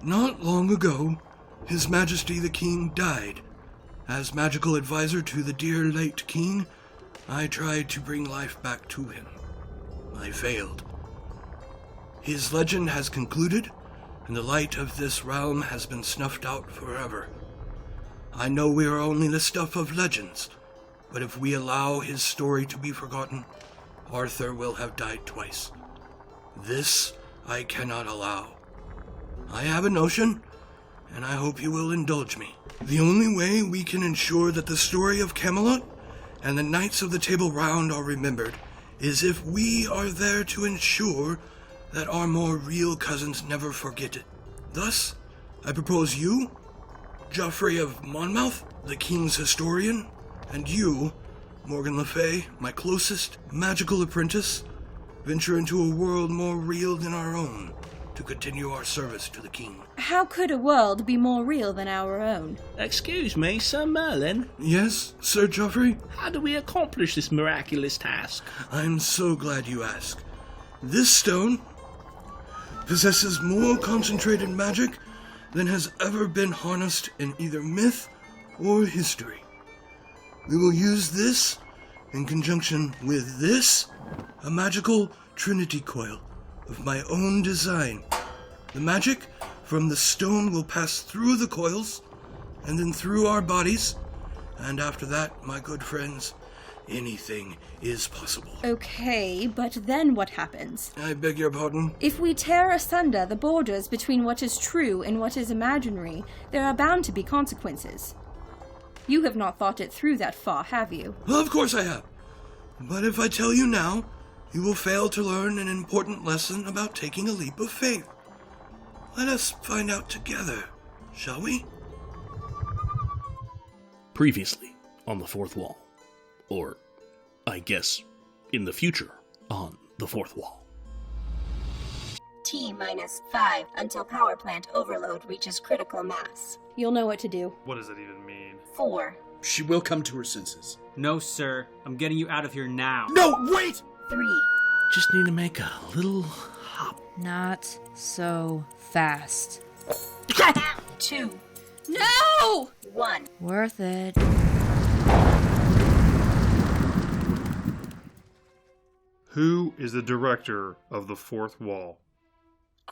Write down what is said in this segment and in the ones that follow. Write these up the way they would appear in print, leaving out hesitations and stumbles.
Not long ago, His Majesty the King died. As magical advisor to the dear late King, I tried to bring life back to him. I failed. His legend has concluded, and the light of this realm has been snuffed out forever. I know we are only the stuff of legends, but if we allow his story to be forgotten, Arthur will have died twice. This I cannot allow. I have a notion, and I hope you will indulge me. The only way we can ensure that the story of Camelot and the Knights of the Table Round are remembered is if we are there to ensure that our more real cousins never forget it. Thus, I propose you, Geoffrey of Monmouth, the King's historian, and you, Morgan Le Fay, my closest magical apprentice, venture into a world more real than our own to continue our service to the King. How could a world be more real than our own? Excuse me, Sir Merlin? Yes, Sir Geoffrey? How do we accomplish this miraculous task? I'm so glad you ask. This stone possesses more concentrated magic than has ever been harnessed in either myth or history. We will use this in conjunction with this, a magical trinity coil of my own design. The magic from the stone will pass through the coils and then through our bodies, and after that, my good friends, anything is possible. Okay, but then what happens? I beg your pardon? If we tear asunder the borders between what is true and what is imaginary, there are bound to be consequences. You have not thought it through that far, have you? Well, of course I have. But if I tell you now, you will fail to learn an important lesson about taking a leap of faith. Let us find out together, shall we? Previously on the Fourth Wall. Or, I guess, in the future on the Fourth Wall. T-5 until power plant overload reaches critical mass. You'll know what to do. What does that even mean? 4, She will come to her senses. No, sir. I'm getting you out of here now. No, wait! 3, Just need to make a little hop. Not so fast. 2, No! 1. Worth it. Who is the director of the Fourth Wall?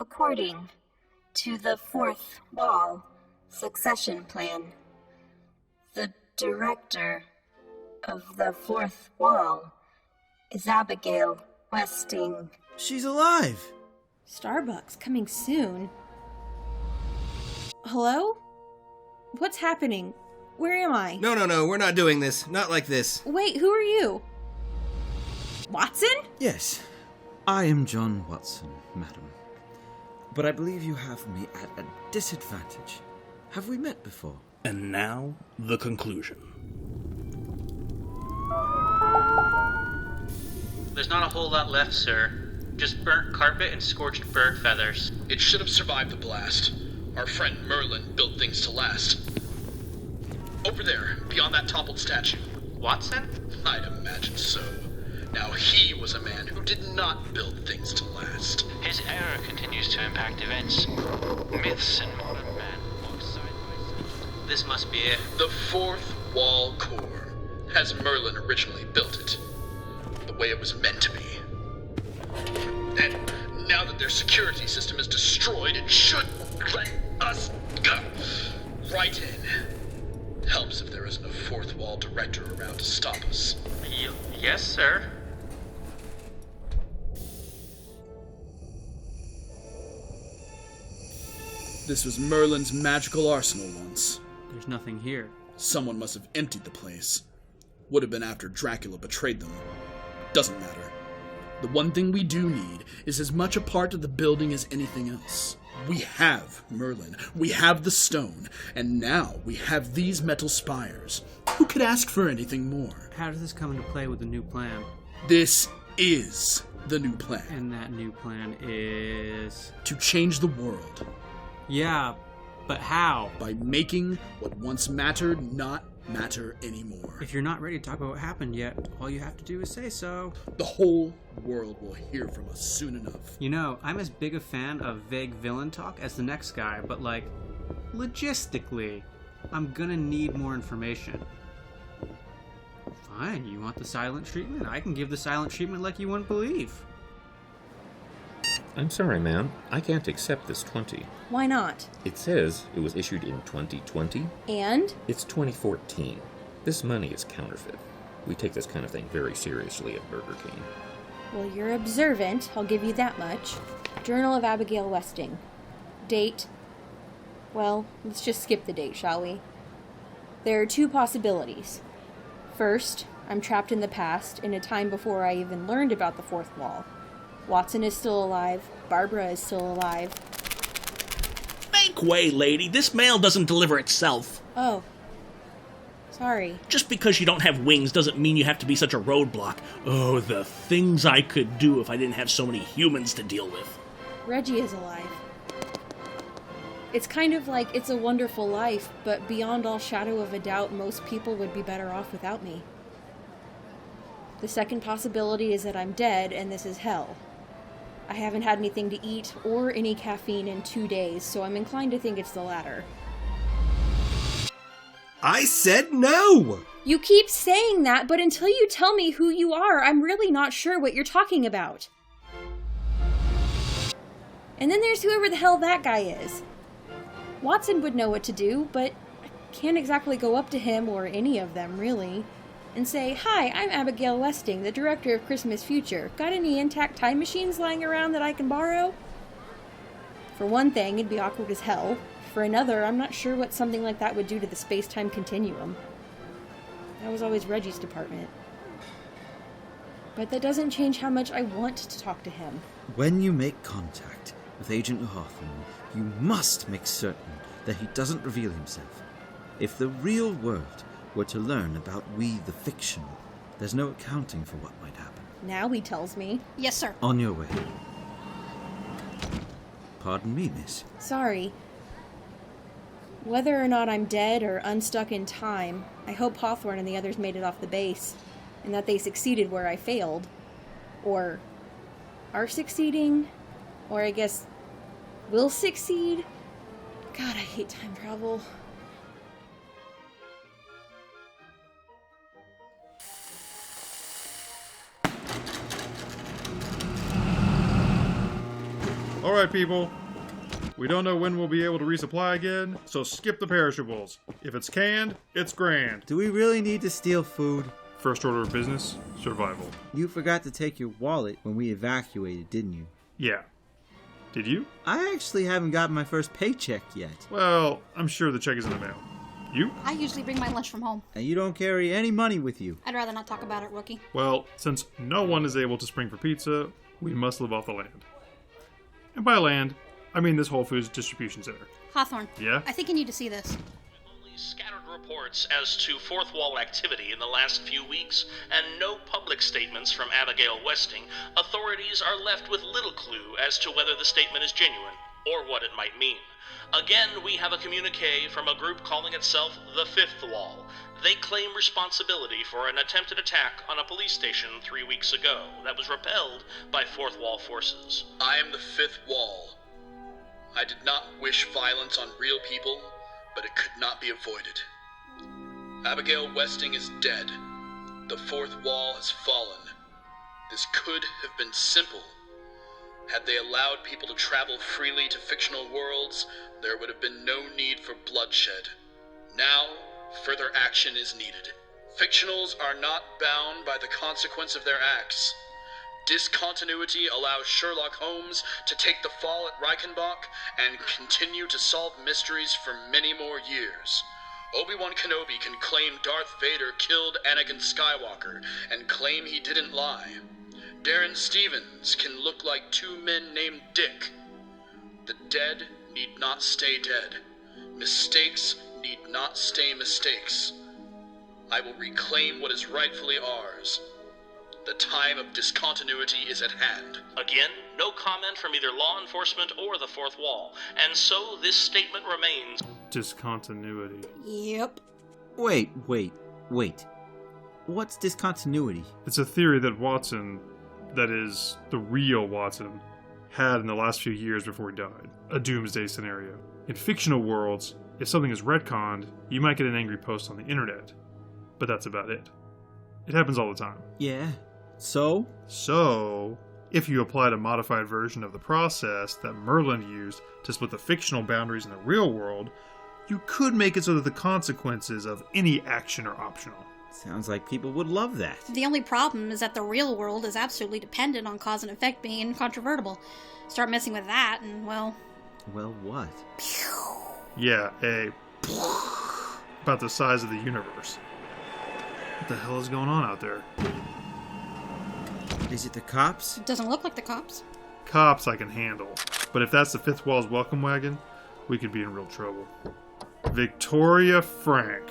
According to the Fourth Wall succession plan, the director of the Fourth Wall is Abigail Westing. She's alive! Starbucks coming soon. Hello? What's happening? Where am I? No, we're not doing this. Not like this. Wait, who are you? Watson? Yes, I am John Watson, madam. But I believe you have me at a disadvantage. Have we met before? And now, the conclusion. There's not a whole lot left, sir. Just burnt carpet and scorched bird feathers. It should have survived the blast. Our friend Merlin built things to last. Over there, beyond that toppled statue. Watson? I'd imagine so. Now he was a man who did not build things to last. His error continues to impact events. Myths and modern man walk side by side. This must be it. The Fourth Wall Core, as Merlin originally built it. The way it was meant to be. And now that their security system is destroyed, it should let us go right in. Helps if there isn't a Fourth Wall director around to stop us. Yes, sir. This was Merlin's magical arsenal once. There's nothing here. Someone must have emptied the place. Would have been after Dracula betrayed them. Doesn't matter. The one thing we do need is as much a part of the building as anything else. We have Merlin, we have the stone, and now we have these metal spires. Who could ask for anything more? How does this come into play with the new plan? This is the new plan. And that new plan is... to change the world. Yeah, but how? By making what once mattered not matter anymore. If you're not ready to talk about what happened yet, all you have to do is say so. The whole world will hear from us soon enough. You know, I'm as big a fan of vague villain talk as the next guy, but like, logistically, I'm gonna need more information. Fine, you want the silent treatment? I can give the silent treatment like you wouldn't believe. I'm sorry, ma'am. I can't accept this 20. Why not? It says it was issued in 2020. And? It's 2014. This money is counterfeit. We take this kind of thing very seriously at Burger King. Well, you're observant, I'll give you that much. Journal of Abigail Westing. Date. Well, let's just skip the date, shall we? There are two possibilities. First, I'm trapped in the past, in a time before I even learned about the fourth wall. Watson is still alive. Barbara is still alive. Make way, lady. This mail doesn't deliver itself. Oh. Sorry. Just because you don't have wings doesn't mean you have to be such a roadblock. Oh, the things I could do if I didn't have so many humans to deal with. Reggie is alive. It's kind of like It's a Wonderful Life, but beyond all shadow of a doubt, most people would be better off without me. The second possibility is that I'm dead and this is hell. I haven't had anything to eat or any caffeine in 2 days, so I'm inclined to think it's the latter. I said no! You keep saying that, but until you tell me who you are, I'm really not sure what you're talking about. And then there's whoever the hell that guy is. Watson would know what to do, but I can't exactly go up to him, or any of them, really, and say, "Hi, I'm Abigail Westing, the director of Christmas Future. Got any intact time machines lying around that I can borrow?" For one thing, it'd be awkward as hell. For another, I'm not sure what something like that would do to the space-time continuum. That was always Reggie's department. But that doesn't change how much I want to talk to him. When you make contact with Agent Hawthorne, you must make certain that he doesn't reveal himself. If the real world were to learn about we the fictional, there's no accounting for what might happen. Now he tells me. Yes, sir. On your way. Pardon me, miss. Sorry. Whether or not I'm dead or unstuck in time, I hope Hawthorne and the others made it off the base, and that they succeeded where I failed. Or are succeeding. Or I guess will succeed. God, I hate time travel. Alright, people. We don't know when we'll be able to resupply again, so skip the perishables. If it's canned, it's grand. Do we really need to steal food? First order of business, survival. You forgot to take your wallet when we evacuated, didn't you? Yeah. Did you? I actually haven't gotten my first paycheck yet. Well, I'm sure the check is in the mail. You? I usually bring my lunch from home. And you don't carry any money with you. I'd rather not talk about it, rookie. Well, since no one is able to spring for pizza, we must live off the land. And by land, I mean this Whole Foods distribution center. Hawthorne. Yeah? I think you need to see this. Only scattered reports as to fourth wall activity in the last few weeks, and no public statements from Abigail Westing, authorities are left with little clue as to whether the statement is genuine, or what it might mean. Again, we have a communique from a group calling itself the Fifth Wall. They claim responsibility for an attempted attack on a police station 3 weeks ago that was repelled by Fourth Wall forces. I am the Fifth Wall. I did not wish violence on real people, but it could not be avoided. Abigail Westing is dead. The Fourth Wall has fallen. This could have been simple. Had they allowed people to travel freely to fictional worlds, there would have been no need for bloodshed. Now, further action is needed. Fictionals are not bound by the consequence of their acts. Discontinuity allows Sherlock Holmes to take the fall at Reichenbach and continue to solve mysteries for many more years. Obi-Wan Kenobi can claim Darth Vader killed Anakin Skywalker and claim he didn't lie. Darren Stevens can look like two men named Dick. The dead need not stay dead. Mistakes need not stay mistakes. I will reclaim what is rightfully ours. The time of discontinuity is at hand. Again, no comment from either law enforcement or the Fourth Wall, and so this statement remains. Discontinuity. Yep. Wait. What's discontinuity? It's a theory that Watson, that is, the real Watson, had in the last few years before he died. A doomsday scenario. In fictional worlds, if something is retconned, you might get an angry post on the internet. But that's about it. It happens all the time. Yeah. So, if you applied a modified version of the process that Merlin used to split the fictional boundaries in the real world, you could make it so that the consequences of any action are optional. sounds like people would love that. The only problem is that the real world is absolutely dependent on cause and effect being incontrovertible. Start messing with that and, well... Well, what? Yeah, about the size of the universe. What the hell is going on out there? Is it the cops? It doesn't look like the cops. Cops I can handle. But if that's the Fifth Wall's welcome wagon, we could be in real trouble. Victoria Frank.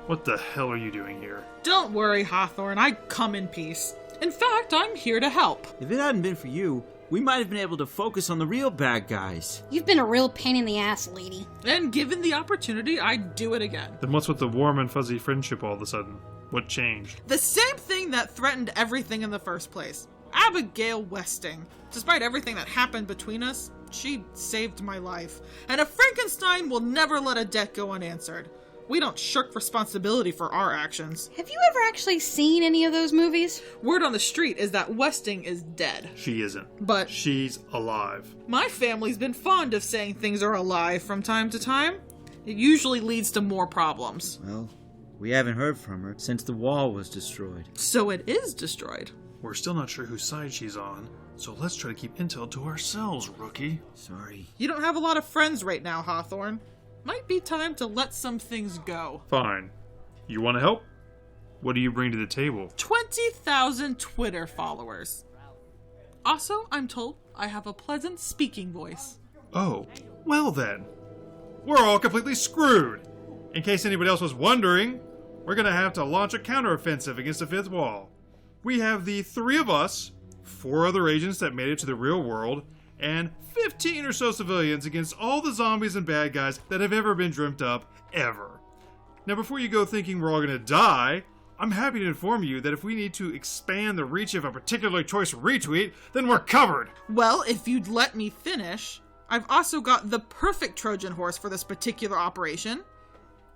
What the hell are you doing here? Don't worry, Hawthorne. I come in peace. In fact, I'm here to help. If it hadn't been for you, we might have been able to focus on the real bad guys. You've been a real pain in the ass, lady. And given the opportunity, I'd do it again. Then what's with the warm and fuzzy friendship all of a sudden? What changed? The same thing that threatened everything in the first place. Abigail Westing. Despite everything that happened between us, she saved my life. And a Frankenstein will never let a debt go unanswered. We don't shirk responsibility for our actions. Have you ever actually seen any of those movies? Word on the street is that Westing is dead. She isn't. But she's alive. My family's been fond of saying things are alive from time to time. It usually leads to more problems. Well, we haven't heard from her since the wall was destroyed. So it is destroyed. We're still not sure whose side she's on, so let's try to keep intel to ourselves, rookie. Sorry. You don't have a lot of friends right now, Hawthorne. Might be time to let some things go. Fine. You want to help? What do you bring to the table? 20,000 Twitter followers. Also, I'm told I have a pleasant speaking voice. Oh, well then. We're all completely screwed. In case anybody else was wondering, we're going to have to launch a counteroffensive against the Fifth Wall. We have the three of us, 4 other agents that made it to the real world, and 15 or so civilians against all the zombies and bad guys that have ever been dreamt up, ever. Now, before you go thinking we're all going to die, I'm happy to inform you that if we need to expand the reach of a particular choice retweet, then we're covered. Well, if you'd let me finish, I've also got the perfect Trojan horse for this particular operation,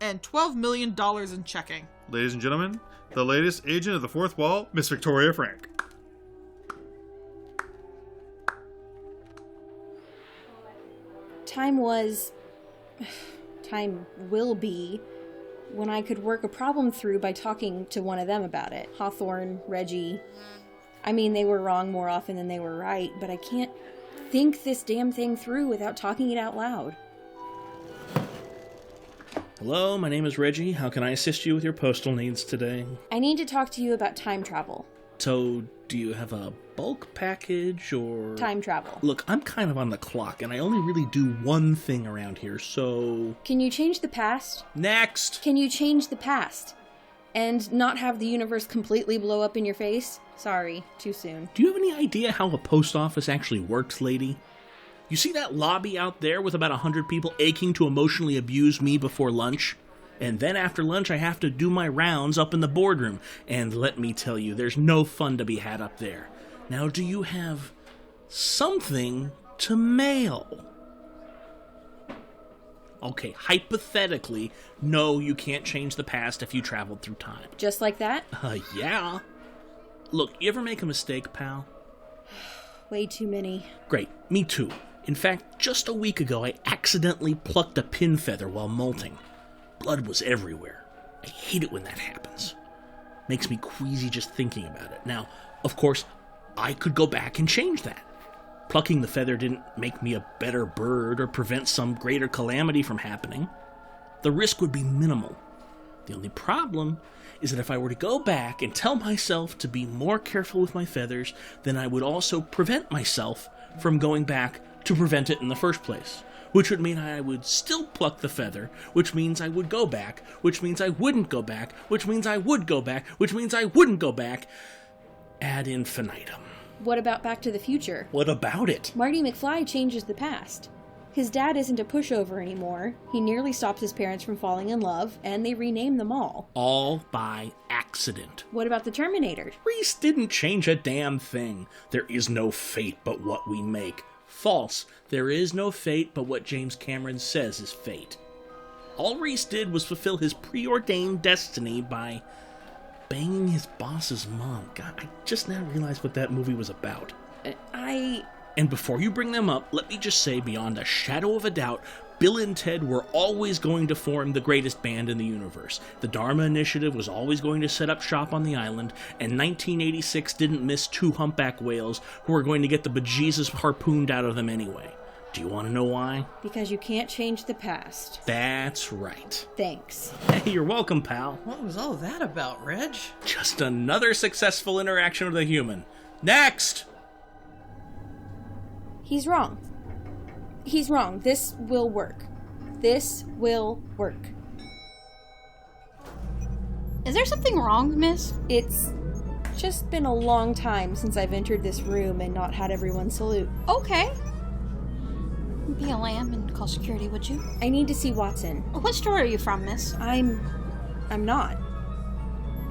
and $12 million in checking. Ladies and gentlemen, the latest agent of the Fourth Wall, Miss Victoria Frank. Time will be when I could work a problem through by talking to one of them about it. Hawthorne, Reggie. I mean, they were wrong more often than they were right, but I can't think this damn thing through without talking it out loud. Hello, my name is Reggie. How can I assist you with your postal needs today? I need to talk to you about time travel. So, do you have a bulk package or... Time travel. Look, I'm kind of on the clock, and I only really do one thing around here, so... Can you change the past? Next! Can you change the past? And not have the universe completely blow up in your face? Sorry, too soon. Do you have any idea how a post office actually works, lady? You see that lobby out there with about 100 people aching to emotionally abuse me before lunch? And then after lunch, I have to do my rounds up in the boardroom. And let me tell you, there's no fun to be had up there. Now, do you have something to mail? Okay, hypothetically, no, you can't change the past if you traveled through time. Just like that? Yeah. Look, you ever make a mistake, pal? Way too many. Great, me too. In fact, just a week ago, I accidentally plucked a pin feather while molting. Blood was everywhere. I hate it when that happens. Makes me queasy just thinking about it. Now, of course, I could go back and change that. Plucking the feather didn't make me a better bird or prevent some greater calamity from happening. The risk would be minimal. The only problem is that if I were to go back and tell myself to be more careful with my feathers, then I would also prevent myself from going back to prevent it in the first place. Which would mean I would still pluck the feather, which means I would go back, which means I wouldn't go back, which means I would go back, which means I wouldn't go back. Ad infinitum. What about Back to the Future? What about it? Marty McFly changes the past. His dad isn't a pushover anymore. He nearly stops his parents from falling in love, and they rename them all. All by accident. What about the Terminator? Reese didn't change a damn thing. There is no fate but what we make. False. There is no fate but what James Cameron says is fate. All Reese did was fulfill his preordained destiny by banging his boss's mom. God, I just now realized what that movie was about. And before you bring them up, let me just say beyond a shadow of a doubt, Bill and Ted were always going to form the greatest band in the universe. The Dharma Initiative was always going to set up shop on the island, and 1986 didn't miss 2 humpback whales who were going to get the bejesus harpooned out of them anyway. Do you want to know why? Because you can't change the past. That's right. Thanks. Hey, you're welcome, pal. What was all that about, Reg? Just another successful interaction with a human. Next! He's wrong. He's wrong. This will work. This will work. Is there something wrong, miss? It's just been a long time since I've entered this room and not had everyone salute. Okay. Be a lamb and call security, would you? I need to see Watson. What store are you from, miss? I'm not.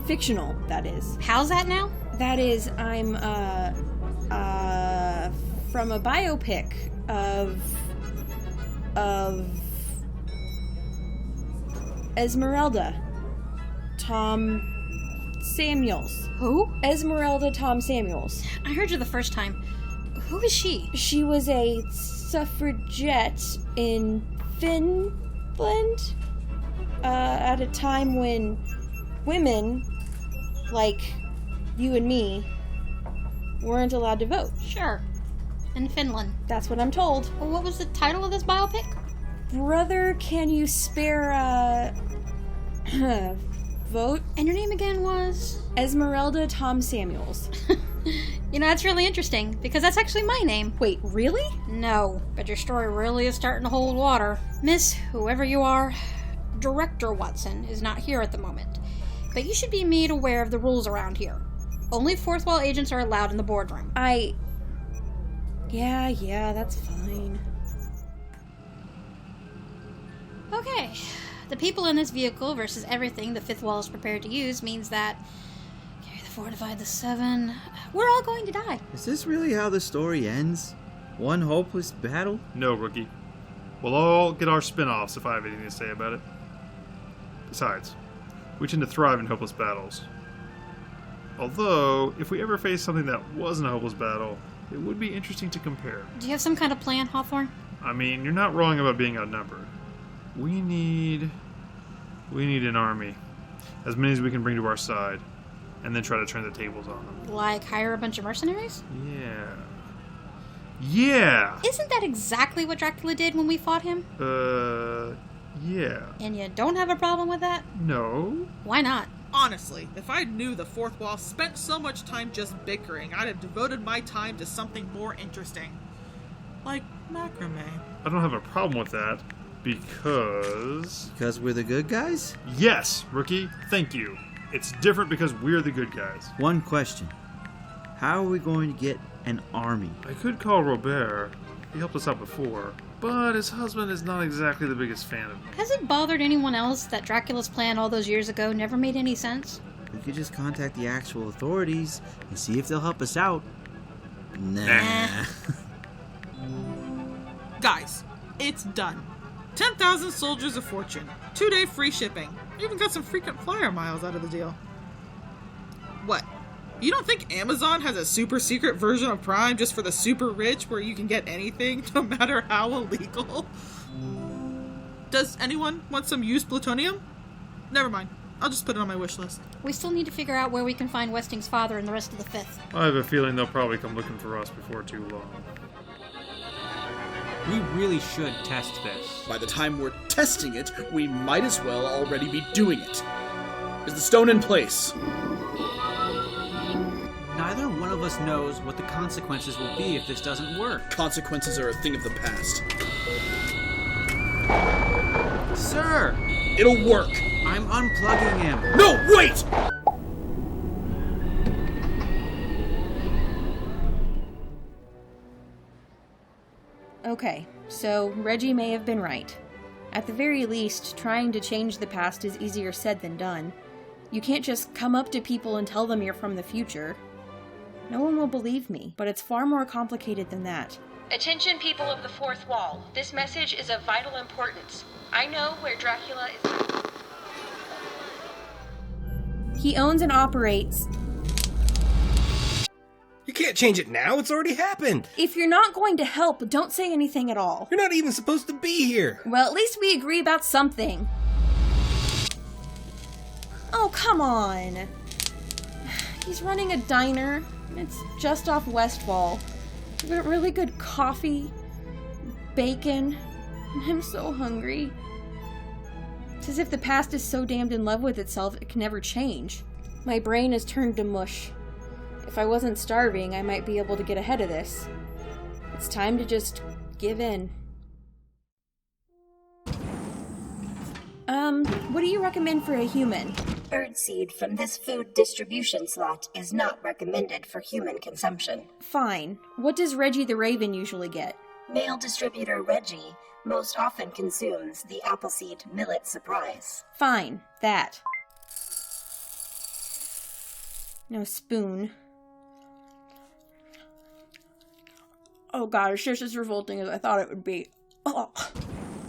Fictional, that is. How's that now? That is, I'm, from a biopic of Esmeralda. Tom Samuels. Who? Esmeralda Tom Samuels. I heard you the first time. Who is she? She was a suffragette in Finland at a time when women, like you and me, weren't allowed to vote. Sure. In Finland. That's what I'm told. What was the title of this biopic? Brother, can you spare vote? And your name again was? Esmeralda Tom Samuels. You know, that's really interesting, because that's actually my name. Wait, really? No, but your story really is starting to hold water. Miss, whoever you are, Director Watson is not here at the moment. But you should be made aware of the rules around here. Only fourth wall agents are allowed in the boardroom. Yeah, that's fine. Okay. The people in this vehicle versus everything the fifth wall is prepared to use means that... carry the 4, divide the 7... we're all going to die. Is this really how the story ends? One hopeless battle? No, Rookie. We'll all get our spin-offs if I have anything to say about it. Besides, we tend to thrive in hopeless battles. Although, if we ever face something that wasn't a hopeless battle, it would be interesting to compare. Do you have some kind of plan, Hawthorne? I mean, you're not wrong about being outnumbered. We need an army. As many as we can bring to our side. And then try to turn the tables on them. Like hire a bunch of mercenaries? Yeah! Isn't that exactly what Dracula did when we fought him? Yeah. And you don't have a problem with that? No. Why not? Honestly, if I knew the fourth wall spent so much time just bickering, I'd have devoted my time to something more interesting. Like macrame. I don't have a problem with that, because... Because we're the good guys? Yes, Rookie, thank you. It's different because we're the good guys. One question. How are we going to get an army? I could call Robert. He helped us out before. But his husband is not exactly the biggest fan of me. Has it bothered anyone else that Dracula's plan all those years ago never made any sense? We could just contact the actual authorities and see if they'll help us out. Nah. Guys, it's done. 10,000 soldiers of fortune. 2-day free shipping. Even got some frequent flyer miles out of the deal. What? You don't think Amazon has a super secret version of Prime just for the super rich where you can get anything, no matter how illegal? Does anyone want some used plutonium? Never mind. I'll just put it on my wish list. We still need to figure out where we can find Westing's father and the rest of the Fifth. I have a feeling they'll probably come looking for us before too long. We really should test this. By the time we're testing it, we might as well already be doing it. Is the stone in place? Neither one of us knows what the consequences will be if this doesn't work. Consequences are a thing of the past. Sir! It'll work! I'm unplugging him. No, wait! Okay, so Reggie may have been right. At the very least, trying to change the past is easier said than done. You can't just come up to people and tell them you're from the future. No one will believe me, but it's far more complicated than that. Attention, people of the Fourth Wall. This message is of vital importance. I know where Dracula is. He owns and operates... You can't change it now, it's already happened! If you're not going to help, don't say anything at all. You're not even supposed to be here! Well, at least we agree about something. Oh, come on. He's running a diner. It's just off Westfall. We've got really good coffee, bacon. I'm so hungry. It's as if the past is so damned in love with itself it can never change. My brain has turned to mush. If I wasn't starving, I might be able to get ahead of this. It's time to just give in. What do you recommend for a human? Birdseed from this food distribution slot is not recommended for human consumption. Fine. What does Reggie the Raven usually get? Male distributor Reggie most often consumes the Appleseed Millet Surprise. Fine. That. No spoon. Oh god, it's just as revolting as I thought it would be. Oh.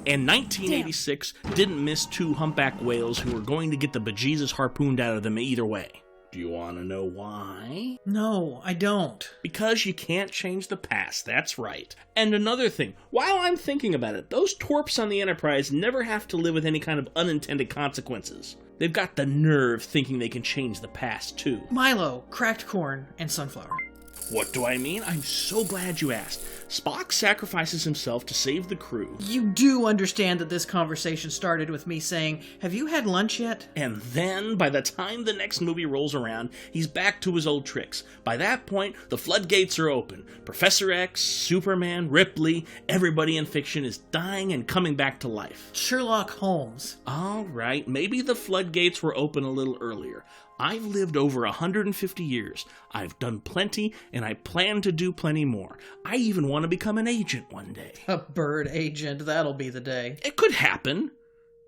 And 1986 didn't miss two humpback whales who were going to get the bejesus harpooned out of them either way. Do you want to know why? No, I don't. Because you can't change the past, that's right. And another thing, while I'm thinking about it, those torps on the Enterprise never have to live with any kind of unintended consequences. They've got the nerve thinking they can change the past, too. Milo, cracked corn, and sunflower. What do I mean? I'm so glad you asked. Spock sacrifices himself to save the crew. You do understand that this conversation started with me saying, "Have you had lunch yet?" And then, by the time the next movie rolls around, he's back to his old tricks. By that point, the floodgates are open. Professor X, Superman, Ripley, everybody in fiction is dying and coming back to life. Sherlock Holmes. All right, maybe the floodgates were open a little earlier. I've lived over 150 years. I've done plenty, and I plan to do plenty more. I even want to become an agent one day. A bird agent, that'll be the day. It could happen,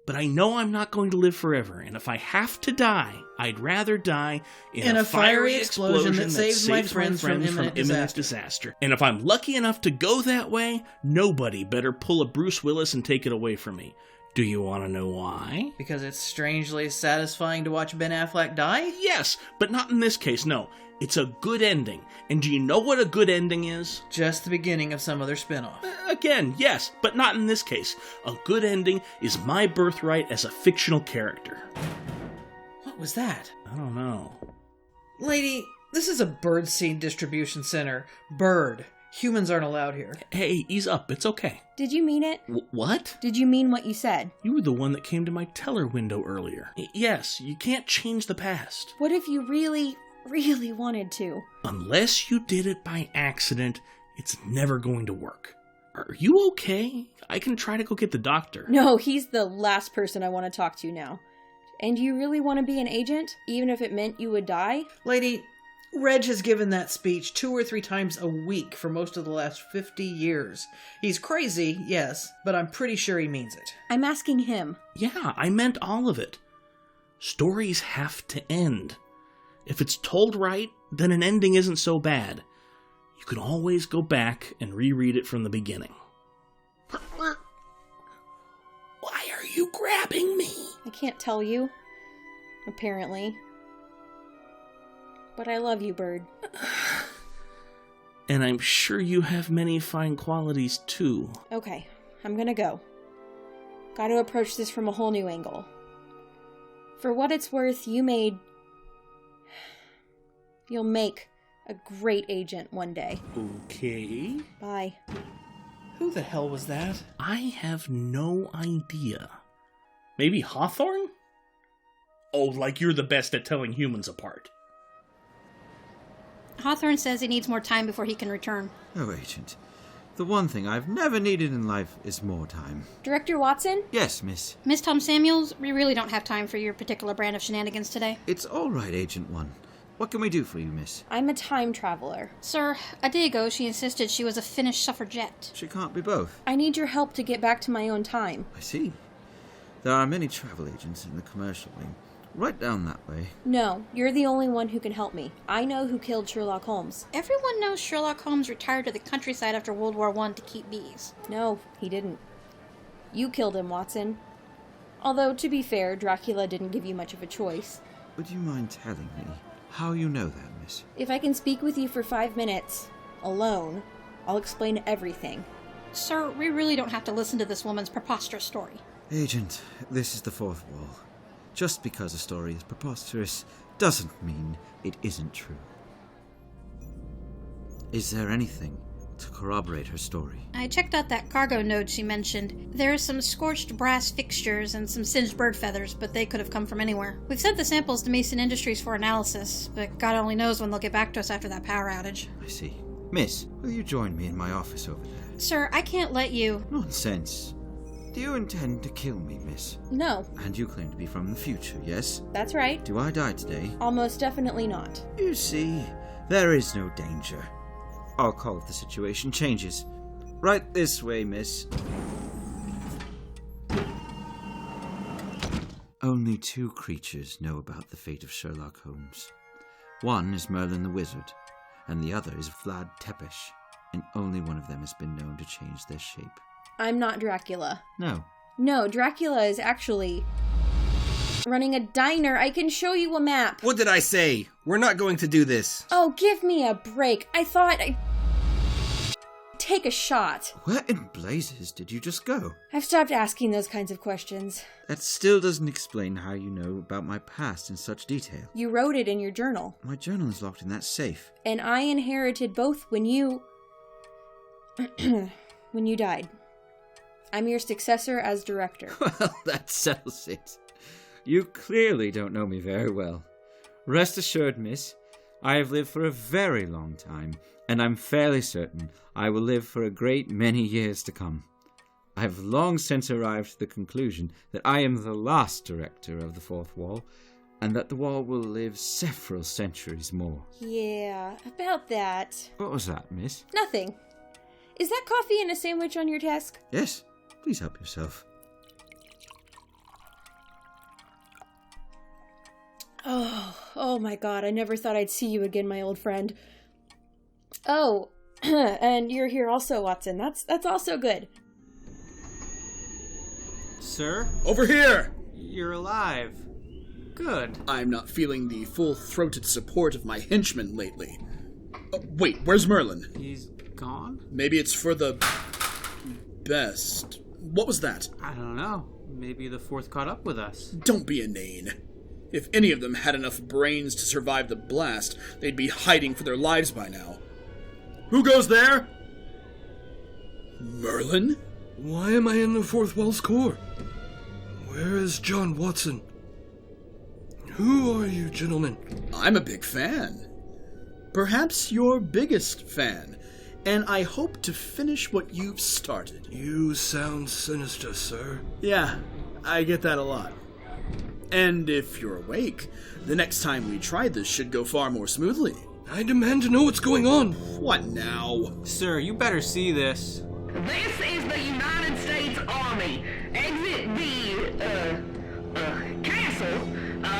but I know I'm not going to live forever, and if I have to die, I'd rather die in a fiery explosion that saves my friends from imminent disaster. And if I'm lucky enough to go that way, nobody better pull a Bruce Willis and take it away from me. Do you want to know why? Because it's strangely satisfying to watch Ben Affleck die? Yes, but not in this case, no. It's a good ending. And do you know what a good ending is? Just the beginning of some other spinoff. Again, yes, but not in this case. A good ending is my birthright as a fictional character. What was that? I don't know. Lady, this is a birdseed distribution center. Bird. Humans aren't allowed here. Hey, ease up. It's okay. Did you mean it? What? Did you mean what you said? You were the one that came to my teller window earlier. Yes, you can't change the past. What if you really wanted to? Unless you did it by accident, it's never going to work. Are you okay? I can try to go get the doctor. No, he's the last person I want to talk to now. And you really want to be an agent, even if it meant you would die? Lady, Reg has given that speech 2 or 3 times a week for most of the last 50 years. He's crazy, yes, but I'm pretty sure he means it. I'm asking him. Yeah, I meant all of it. Stories have to end. If it's told right, then an ending isn't so bad. You can always go back and reread it from the beginning. Why are you grabbing me? I can't tell you. Apparently. But I love you, Bird. And I'm sure you have many fine qualities, too. Okay, I'm gonna go. Gotta approach this from a whole new angle. For what it's worth, you'll make a great agent one day. Okay. Bye. Who the hell was that? I have no idea. Maybe Hawthorne? Oh, like you're the best at telling humans apart. Hawthorne says he needs more time before he can return. Oh, Agent. The one thing I've never needed in life is more time. Director Watson? Yes, miss. Miss Tom Samuels, we really don't have time for your particular brand of shenanigans today. It's all right, Agent 1. What can we do for you, miss? I'm a time traveler. Sir, a day ago she insisted she was a Finnish suffragette. She can't be both. I need your help to get back to my own time. I see. There are many travel agents in the commercial wing. Right down that way. No, you're the only one who can help me. I know who killed Sherlock Holmes. Everyone knows Sherlock Holmes retired to the countryside after World War I to keep bees. No, he didn't. You killed him, Watson. Although, to be fair, Dracula didn't give you much of a choice. Would you mind telling me how you know that, miss? If I can speak with you for 5 minutes, alone, I'll explain everything. Sir, we really don't have to listen to this woman's preposterous story. Agent, this is the fourth wall. Just because a story is preposterous doesn't mean it isn't true. Is there anything to corroborate her story? I checked out that cargo node she mentioned. There are some scorched brass fixtures and some singed bird feathers, but they could have come from anywhere. We've sent the samples to Mason Industries for analysis, but God only knows when they'll get back to us after that power outage. I see. Miss, will you join me in my office over there? Sir, I can't let you... Nonsense. Do you intend to kill me, miss? No. And you claim to be from the future, yes? That's right. Do I die today? Almost definitely not. You see, there is no danger. I'll call if the situation changes. Right this way, miss. Only 2 creatures know about the fate of Sherlock Holmes. One is Merlin the Wizard, and the other is Vlad Tepes, and only one of them has been known to change their shape. I'm not Dracula. No. No, Dracula is actually running a diner. I can show you a map. What did I say? We're not going to do this. Oh, give me a break. I thought I'd take a shot. Where in blazes did you just go? I've stopped asking those kinds of questions. That still doesn't explain how you know about my past in such detail. You wrote it in your journal. My journal is locked in that safe. And I inherited both when you... when you died. I'm your successor as director. Well, that settles it. You clearly don't know me very well. Rest assured, miss, I have lived for a very long time, and I'm fairly certain I will live for a great many years to come. I have long since arrived at the conclusion that I am the last director of the Fourth Wall, and that the wall will live several centuries more. Yeah, about that. What was that, miss? Nothing. Is that coffee and a sandwich on your desk? Yes, please help yourself. Oh my god, I never thought I'd see you again, my old friend. Oh, and you're here also, Watson. That's also good. Sir? Over here! You're alive. Good. I'm not feeling the full-throated support of my henchmen lately. Wait, where's Merlin? He's gone? Maybe it's for the best. What was that? I don't know. Maybe the fourth caught up with us. Don't be inane. If any of them had enough brains to survive the blast, they'd be hiding for their lives by now. Who goes there? Merlin? Why am I in the Fourth Wall's core? Where is John Watson? Who are you, gentlemen? I'm a big fan. Perhaps your biggest fan. And I hope to finish what you've started. You sound sinister, sir. Yeah, I get that a lot. And if you're awake, the next time we try this should go far more smoothly. I demand to know what's going on. What now? Sir, you better see this. This is the United States Army. Exit the, castle,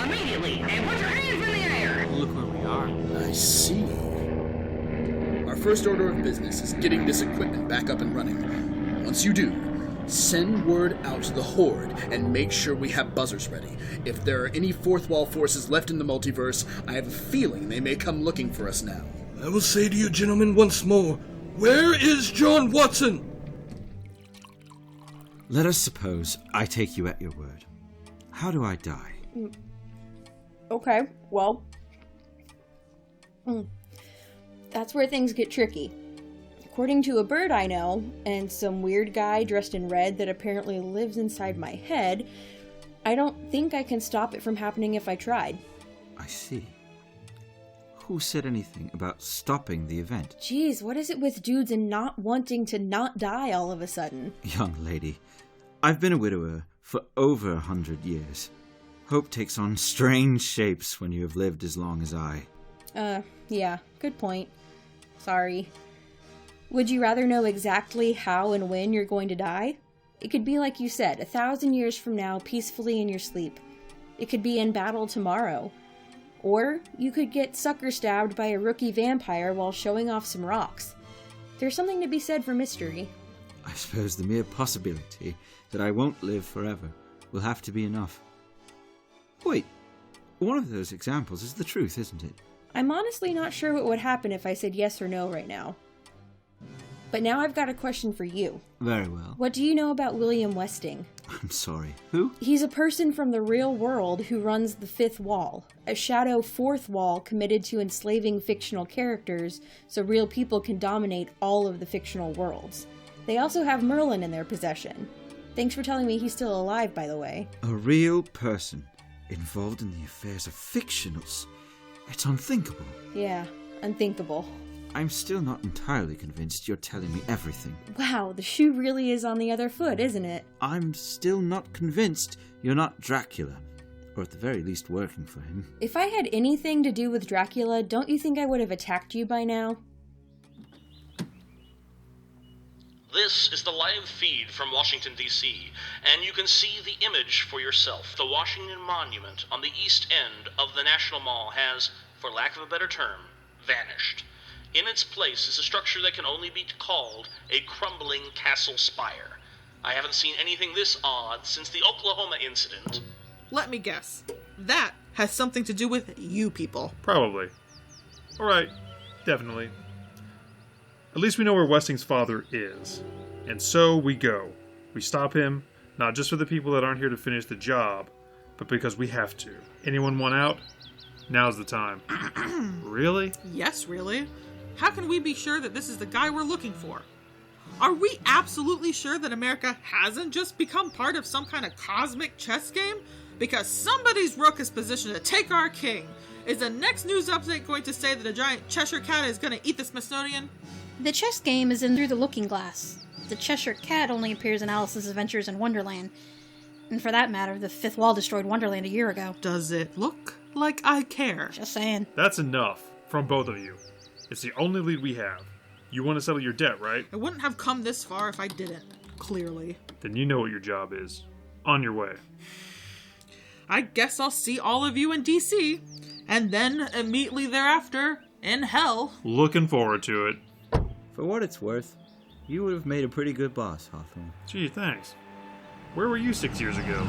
immediately, and put your hands in the air. Look where we are. I see. Our first order of business is getting this equipment back up and running. Once you do, send word out to the Horde and make sure we have buzzers ready. If there are any Fourth Wall forces left in the multiverse, I have a feeling they may come looking for us now. I will say to you, gentlemen, once more, where is John Watson? Let us suppose I take you at your word. How do I die? Okay, well... That's where things get tricky. According to a bird I know, and some weird guy dressed in red that apparently lives inside my head, I don't think I can stop it from happening if I tried. I see. Who said anything about stopping the event? Jeez, what is it with dudes and not wanting to not die all of a sudden? Young lady, I've been a widower for over 100 years. Hope takes on strange shapes when you have lived as long as I. Yeah, good point. Sorry. Would you rather know exactly how and when you're going to die? It could be like you said, 1,000 years from now, peacefully in your sleep. It could be in battle tomorrow. Or you could get sucker stabbed by a rookie vampire while showing off some rocks. There's something to be said for mystery. I suppose the mere possibility that I won't live forever will have to be enough. Wait, one of those examples is the truth, isn't it? I'm honestly not sure what would happen if I said yes or no right now. But now I've got a question for you. Very well. What do you know about William Westing? I'm sorry, who? He's a person from the real world who runs the Fifth Wall, a shadow fourth wall committed to enslaving fictional characters so real people can dominate all of the fictional worlds. They also have Merlin in their possession. Thanks for telling me he's still alive, by the way. A real person involved in the affairs of fictionals. It's unthinkable. Yeah, unthinkable. I'm still not entirely convinced you're telling me everything. Wow, the shoe really is on the other foot, isn't it? I'm still not convinced you're not Dracula, or at the very least working for him. If I had anything to do with Dracula, don't you think I would have attacked you by now? This is the live feed from Washington, D.C., and you can see the image for yourself. The Washington Monument on the east end of the National Mall has, for lack of a better term, vanished. In its place is a structure that can only be called a crumbling castle spire. I haven't seen anything this odd since the Oklahoma incident. Let me guess. That has something to do with you people. Probably. Alright, definitely. At least we know where Westing's father is. And so we go. We stop him, not just for the people that aren't here to finish the job, but because we have to. Anyone want out? Now's the time. Really? Yes, really. How can we be sure that this is the guy we're looking for? Are we absolutely sure that America hasn't just become part of some kind of cosmic chess game? Because somebody's rook is positioned to take our king. Is the next news update going to say that a giant Cheshire cat is going to eat the Smithsonian? The chess game is in Through the Looking Glass. The Cheshire cat only appears in Alice's Adventures in Wonderland. And for that matter, the Fifth Wall destroyed Wonderland a year ago. Does it look like I care? Just saying. That's enough from both of you. It's the only lead we have. You want to settle your debt, right? I wouldn't have come this far if I didn't, clearly. Then you know what your job is. On your way. I guess I'll see all of you in D.C., and then immediately thereafter, in hell. Looking forward to it. For what it's worth, you would have made a pretty good boss, Hawthorne. Gee, thanks. Where were you 6 years ago?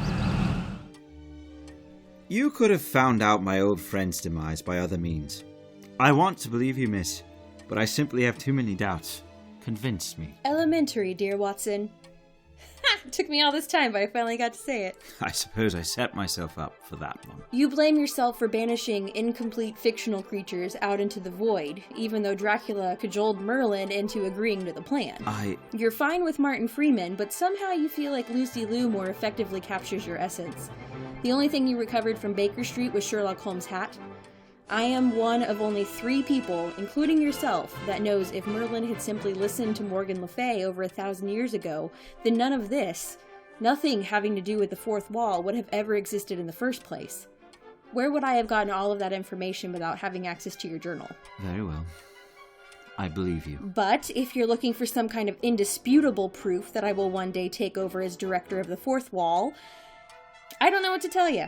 You could have found out my old friend's demise by other means. I want to believe you, miss, but I simply have too many doubts. Convince me. Elementary, dear Watson. It took me all this time, but I finally got to say it. I suppose I set myself up for that one. You blame yourself for banishing incomplete fictional creatures out into the void, even though Dracula cajoled Merlin into agreeing to the plan. You're fine with Martin Freeman, but somehow you feel like Lucy Liu more effectively captures your essence. The only thing you recovered from Baker Street was Sherlock Holmes' hat. I am one of only 3 people, including yourself, that knows if Merlin had simply listened to Morgan Le Fay over 1,000 years ago, then none of this, nothing having to do with the Fourth Wall, would have ever existed in the first place. Where would I have gotten all of that information without having access to your journal? Very well. I believe you. But if you're looking for some kind of indisputable proof that I will one day take over as director of the Fourth Wall, I don't know what to tell you.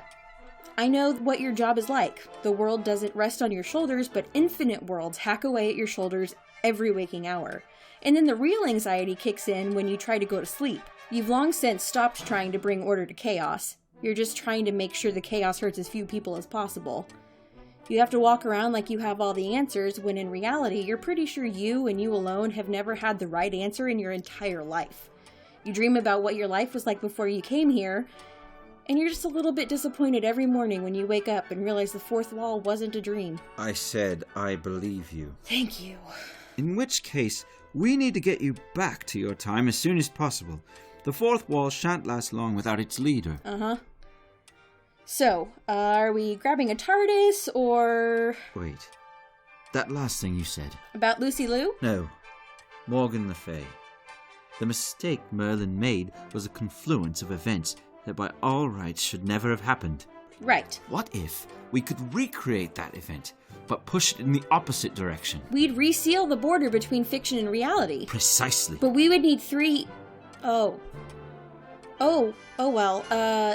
I know what your job is like. The world doesn't rest on your shoulders, but infinite worlds hack away at your shoulders every waking hour. And then the real anxiety kicks in when you try to go to sleep. You've long since stopped trying to bring order to chaos. You're just trying to make sure the chaos hurts as few people as possible. You have to walk around like you have all the answers, when in reality, you're pretty sure you and you alone have never had the right answer in your entire life. You dream about what your life was like before you came here, and you're just a little bit disappointed every morning when you wake up and realize the Fourth Wall wasn't a dream. I said I believe you. Thank you. In which case, we need to get you back to your time as soon as possible. The Fourth Wall shan't last long without its leader. Uh-huh. So, are we grabbing a TARDIS, or... Wait. That last thing you said. About Lucy Liu? No. Morgan Le Fay. The mistake Merlin made was a confluence of events that by all rights should never have happened. Right. What if we could recreate that event, but push it in the opposite direction? We'd reseal the border between fiction and reality. Precisely. But we would need 3... well,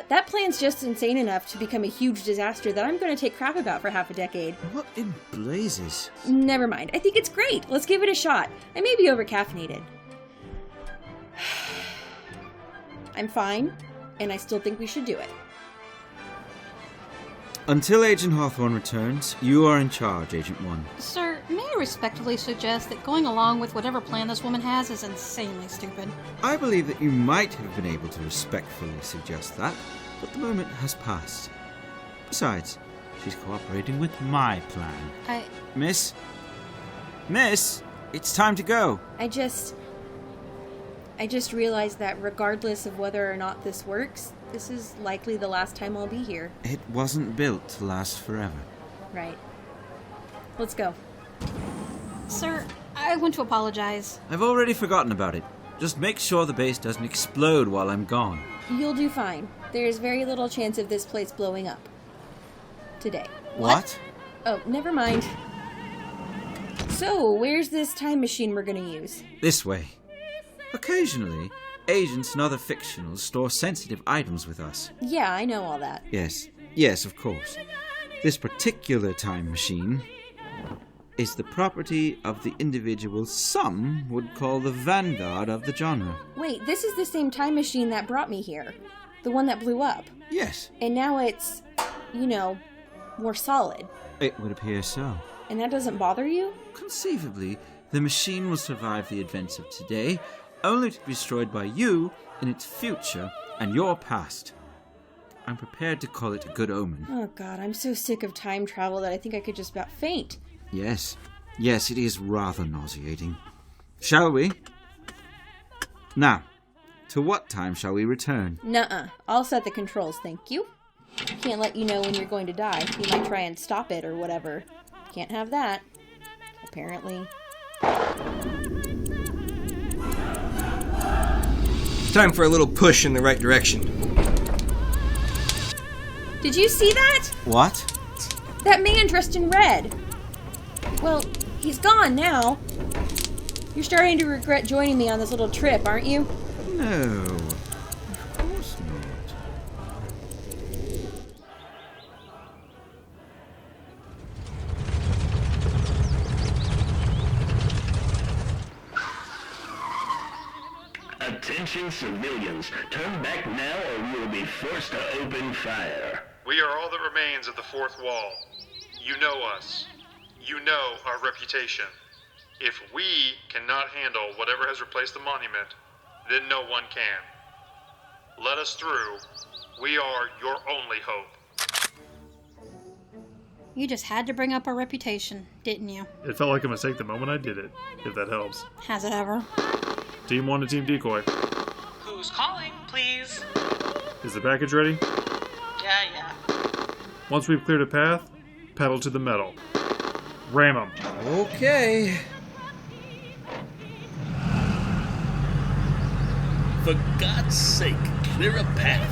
that plan's just insane enough to become a huge disaster that I'm going to take crap about for half a decade. What in blazes? Never mind. I think it's great. Let's give it a shot. I may be over-caffeinated. I'm fine, and I still think we should do it. Until Agent Hawthorne returns, you are in charge, Agent 1. Sir, may I respectfully suggest that going along with whatever plan this woman has is insanely stupid? I believe that you might have been able to respectfully suggest that, but the moment has passed. Besides, she's cooperating with my plan. Miss, it's time to go. I just realized that regardless of whether or not this works, this is likely the last time I'll be here. It wasn't built to last forever. Right. Let's go. Sir, I want to apologize. I've already forgotten about it. Just make sure the base doesn't explode while I'm gone. You'll do fine. There's very little chance of this place blowing up. Today. What? Oh, never mind. So, where's this time machine we're gonna use? This way. Occasionally, agents and other fictionals store sensitive items with us. Yeah, I know all that. Yes, of course. This particular time machine is the property of the individual some would call the vanguard of the genre. Wait, this is the same time machine that brought me here. The one that blew up. Yes. And now it's, more solid. It would appear so. And that doesn't bother you? Conceivably, the machine will survive the events of today, only to be destroyed by you in its future and your past. I'm prepared to call it a good omen. Oh god, I'm so sick of time travel that I think I could just about faint. Yes, it is rather nauseating. Shall we? Now, to what time shall we return? Nuh-uh. I'll set the controls, thank you. Can't let you know when you're going to die. You might try and stop it or whatever. Can't have that. Apparently. Time for a little push in the right direction. Did you see that? What? That man dressed in red. Well, he's gone now. You're starting to regret joining me on this little trip, aren't you? No, of course not. Attention civilians, turn back now or we will be forced to open fire. We are all that remains of the fourth wall. You know us. You know our reputation. If we cannot handle whatever has replaced the monument, then no one can. Let us through. We are your only hope. You just had to bring up our reputation, didn't you? It felt like a mistake the moment I did it, if that helps. Has it ever? Team 1 to Team Decoy. Who's calling, please? Is the package ready? Yeah. Once we've cleared a path, pedal to the metal. Ram them. Okay. For God's sake, clear a path.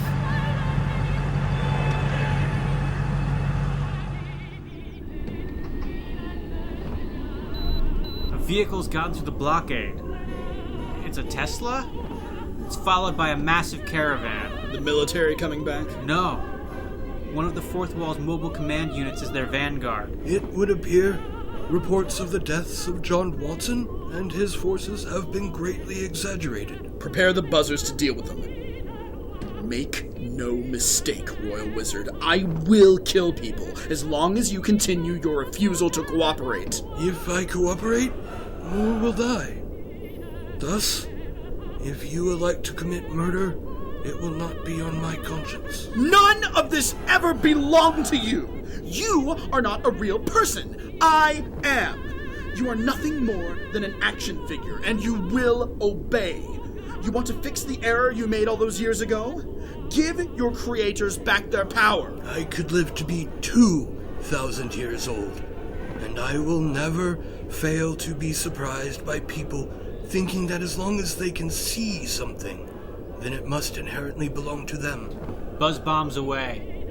A vehicle's gotten through the blockade. It's a Tesla? It's followed by a massive caravan. The military coming back? No. One of the Fourth Wall's mobile command units is their vanguard. It would appear reports of the deaths of John Watson and his forces have been greatly exaggerated. Prepare the buzzers to deal with them. Make no mistake, Royal Wizard. I will kill people as long as you continue your refusal to cooperate. If I cooperate, more will die. Thus, if you elect to commit murder, it will not be on my conscience. None of this ever belonged to you! You are not a real person. I am. You are nothing more than an action figure, and you will obey. You want to fix the error you made all those years ago? Give your creators back their power. I could live to be 2,000 years old, and I will never fail to be surprised by people thinking that as long as they can see something, then it must inherently belong to them. Buzz bombs away.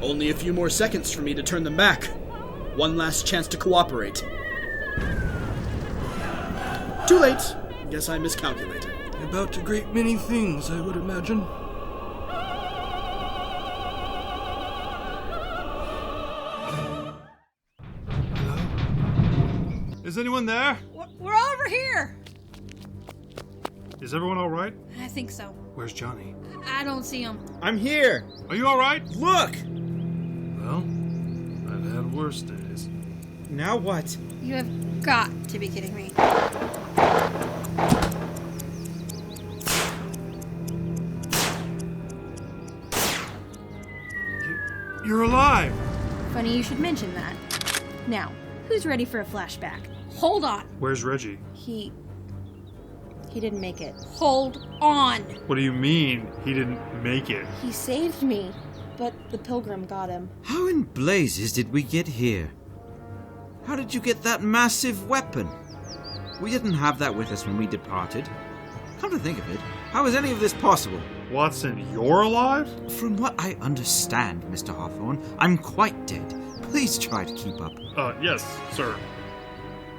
Only a few more seconds for me to turn them back. One last chance to cooperate. Too late. Guess I miscalculated. About a great many things, I would imagine. Is anyone there? We're over here! Is everyone all right? I think so. Where's Johnny? I don't see him. I'm here! Are you all right? Look! Well, I've had worse days. Now what? You have got to be kidding me. You're alive! Funny you should mention that. Now, who's ready for a flashback? Hold on. Where's Reggie? He didn't make it. Hold on. What do you mean, he didn't make it? He saved me, but the pilgrim got him. How in blazes did we get here? How did you get that massive weapon? We didn't have that with us when we departed. Come to think of it, how is any of this possible? Watson, you're alive? From what I understand, Mr. Hawthorne, I'm quite dead. Please try to keep up. Yes, sir.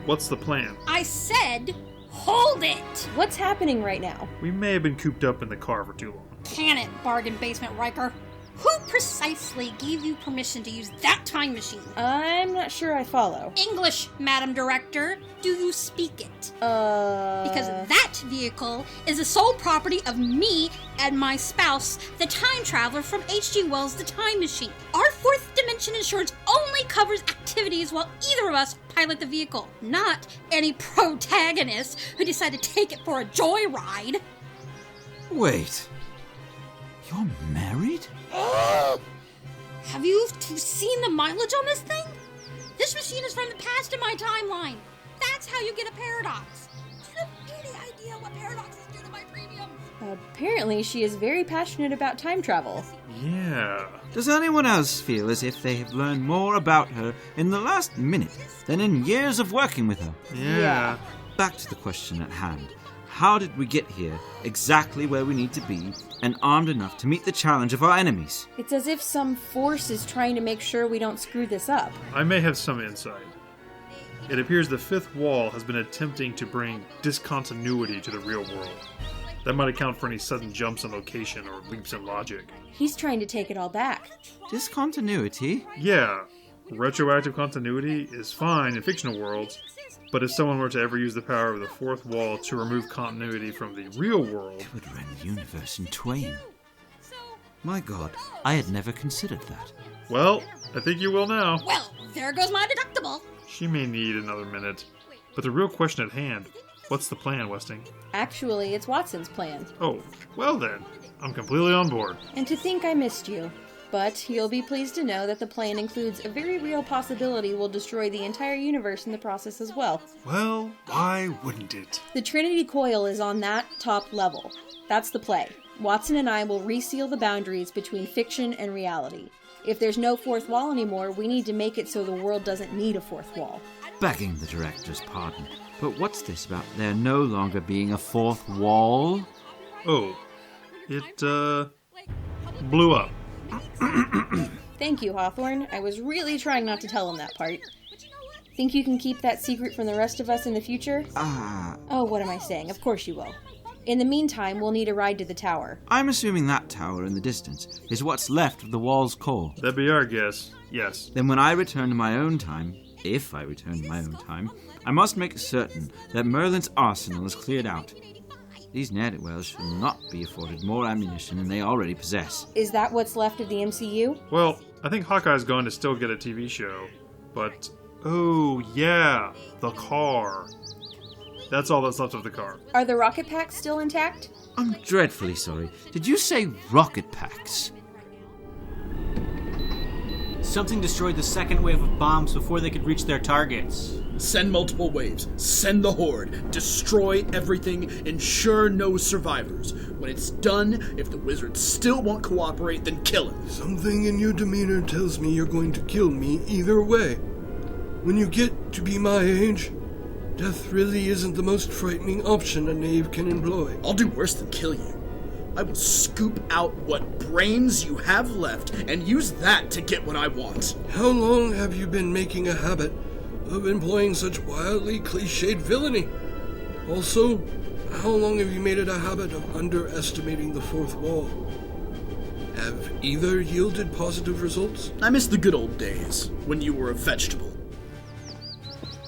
What's the plan? I said, hold it! What's happening right now? We may have been cooped up in the car for too long. Can it, bargain basement Riker? Who precisely gave you permission to use that time machine? I'm not sure I follow. English, Madam Director. Do you speak it? Because that vehicle is the sole property of me and my spouse, the time traveler from H.G. Wells' The Time Machine. Our fourth dimension insurance only covers activities while either of us pilot the vehicle, not any protagonists who decide to take it for a joyride. Wait. You're married? Have you seen the mileage on this thing? This machine is from the past in my timeline. That's how you get a paradox. Do you have any idea what paradoxes do to my premiums? Apparently, she is very passionate about time travel. Yeah. Does anyone else feel as if they have learned more about her in the last minute than in years of working with her? Yeah. Back to the question at hand. How did we get here, exactly where we need to be, and armed enough to meet the challenge of our enemies? It's as if some force is trying to make sure we don't screw this up. I may have some insight. It appears the fifth wall has been attempting to bring discontinuity to the real world. That might account for any sudden jumps in location or leaps in logic. He's trying to take it all back. Discontinuity? Yeah. Retroactive continuity is fine in fictional worlds, but if someone were to ever use the power of the fourth wall to remove continuity from the real world... It would rend the universe in twain. My God, I had never considered that. Well, I think you will now. Well, there goes my deductible. She may need another minute. But the real question at hand, what's the plan, Westing? Actually, it's Watson's plan. Oh, well then. I'm completely on board. And to think I missed you. But you'll be pleased to know that the plan includes a very real possibility we'll destroy the entire universe in the process as well. Well, why wouldn't it? The Trinity Coil is on that top level. That's the play. Watson and I will reseal the boundaries between fiction and reality. If there's no fourth wall anymore, we need to make it so the world doesn't need a fourth wall. Begging the director's pardon, but what's this about there no longer being a fourth wall? Oh, it, blew up. Thank you, Hawthorne. I was really trying not to tell him that part. Think you can keep that secret from the rest of us in the future? Oh, what am I saying? Of course you will. In the meantime, we'll need a ride to the tower. I'm assuming that tower in the distance is what's left of the wall's core. That'd be our guess, yes. Then when I return to my own time, if I return to my own time, I must make certain that Merlin's arsenal is cleared out. These ne'er-do-wells should not be afforded more ammunition than they already possess. Is that what's left of the MCU? Well, I think Hawkeye's going to still get a TV show, but... Oh, yeah, the car. That's all that's left of the car. Are the rocket packs still intact? I'm dreadfully sorry. Did you say rocket packs? Something destroyed the second wave of bombs before they could reach their targets. Send multiple waves. Send the Horde. Destroy everything. Ensure no survivors. When it's done, if the wizards still won't cooperate, then kill him. Something in your demeanor tells me you're going to kill me either way. When you get to be my age, death really isn't the most frightening option a knave can employ. I'll do worse than kill you. I will scoop out what brains you have left and use that to get what I want. How long have you been making a habit of employing such wildly cliched villainy? Also, how long have you made it a habit of underestimating the fourth wall? Have either yielded positive results? I miss the good old days, when you were a vegetable.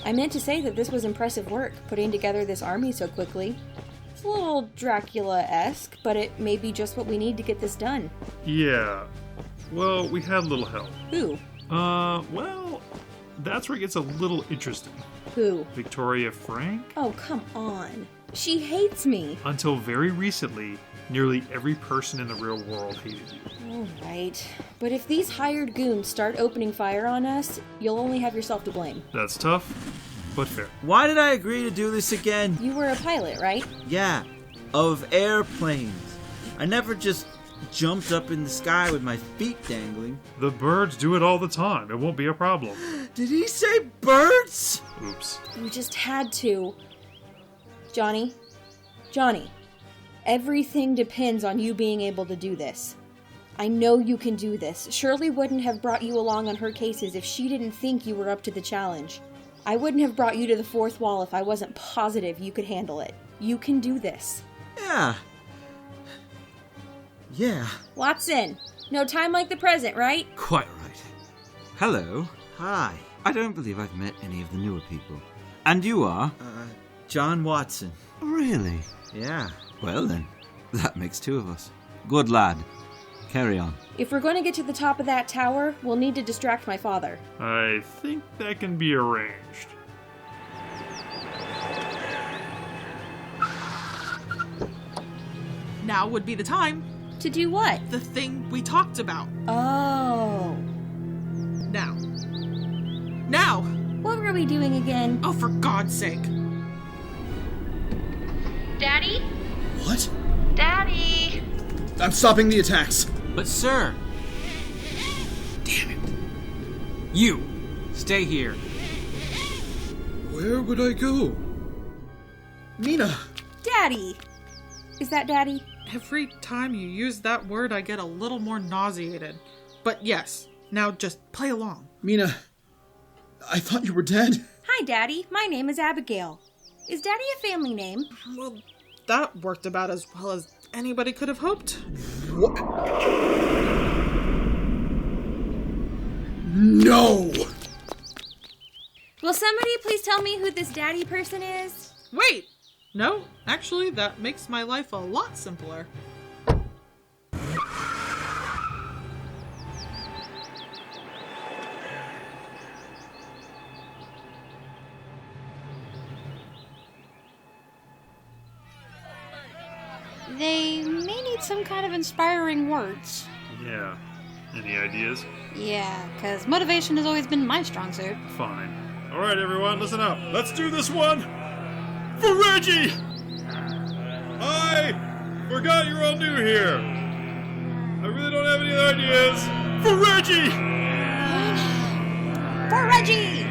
I meant to say that this was impressive work, putting together this army so quickly. It's a little Dracula-esque, but it may be just what we need to get this done. Yeah. Well, we had a little help. Who? Well, that's where it gets a little interesting. Who? Victoria Frank? Oh, come on. She hates me. Until very recently, nearly every person in the real world hated you. All right. But if these hired goons start opening fire on us, you'll only have yourself to blame. That's tough, but fair. Why did I agree to do this again? You were a pilot, right? Yeah, of airplanes. I never just jumped up in the sky with my feet dangling. The birds do it all the time. It won't be a problem. Did he say birds? Oops. You just had to. Johnny, everything depends on you being able to do this. I know you can do this. Shirley wouldn't have brought you along on her cases if she didn't think you were up to the challenge. I wouldn't have brought you to the fourth wall if I wasn't positive you could handle it. You can do this. Yeah. Watson, no time like the present, right? Quite right. Hello. Hi. I don't believe I've met any of the newer people. And you are? John Watson. Really? Yeah. Well then, that makes two of us. Good lad. Carry on. If we're going to get to the top of that tower, we'll need to distract my father. I think that can be arranged. Now would be the time. To do what? The thing we talked about. Oh. Now. What were we doing again? Oh, for God's sake. Daddy? What? Daddy! I'm stopping the attacks. But sir! Damn it. You! Stay here. Where would I go? Mina! Daddy! Is that Daddy? Every time you use that word, I get a little more nauseated. But yes, now just play along. Mina, I thought you were dead. Hi, Daddy. My name is Abigail. Is Daddy a family name? Well, that worked about as well as anybody could have hoped. What? No! Will somebody please tell me who this Daddy person is? Wait! No, actually, that makes my life a lot simpler. They may need some kind of inspiring words. Yeah. Any ideas? Yeah, because motivation has always been my strong suit. Fine. Alright, everyone, listen up. Let's do this one for Reggie! I forgot you're all new here. I really don't have any other ideas. For Reggie! For Reggie!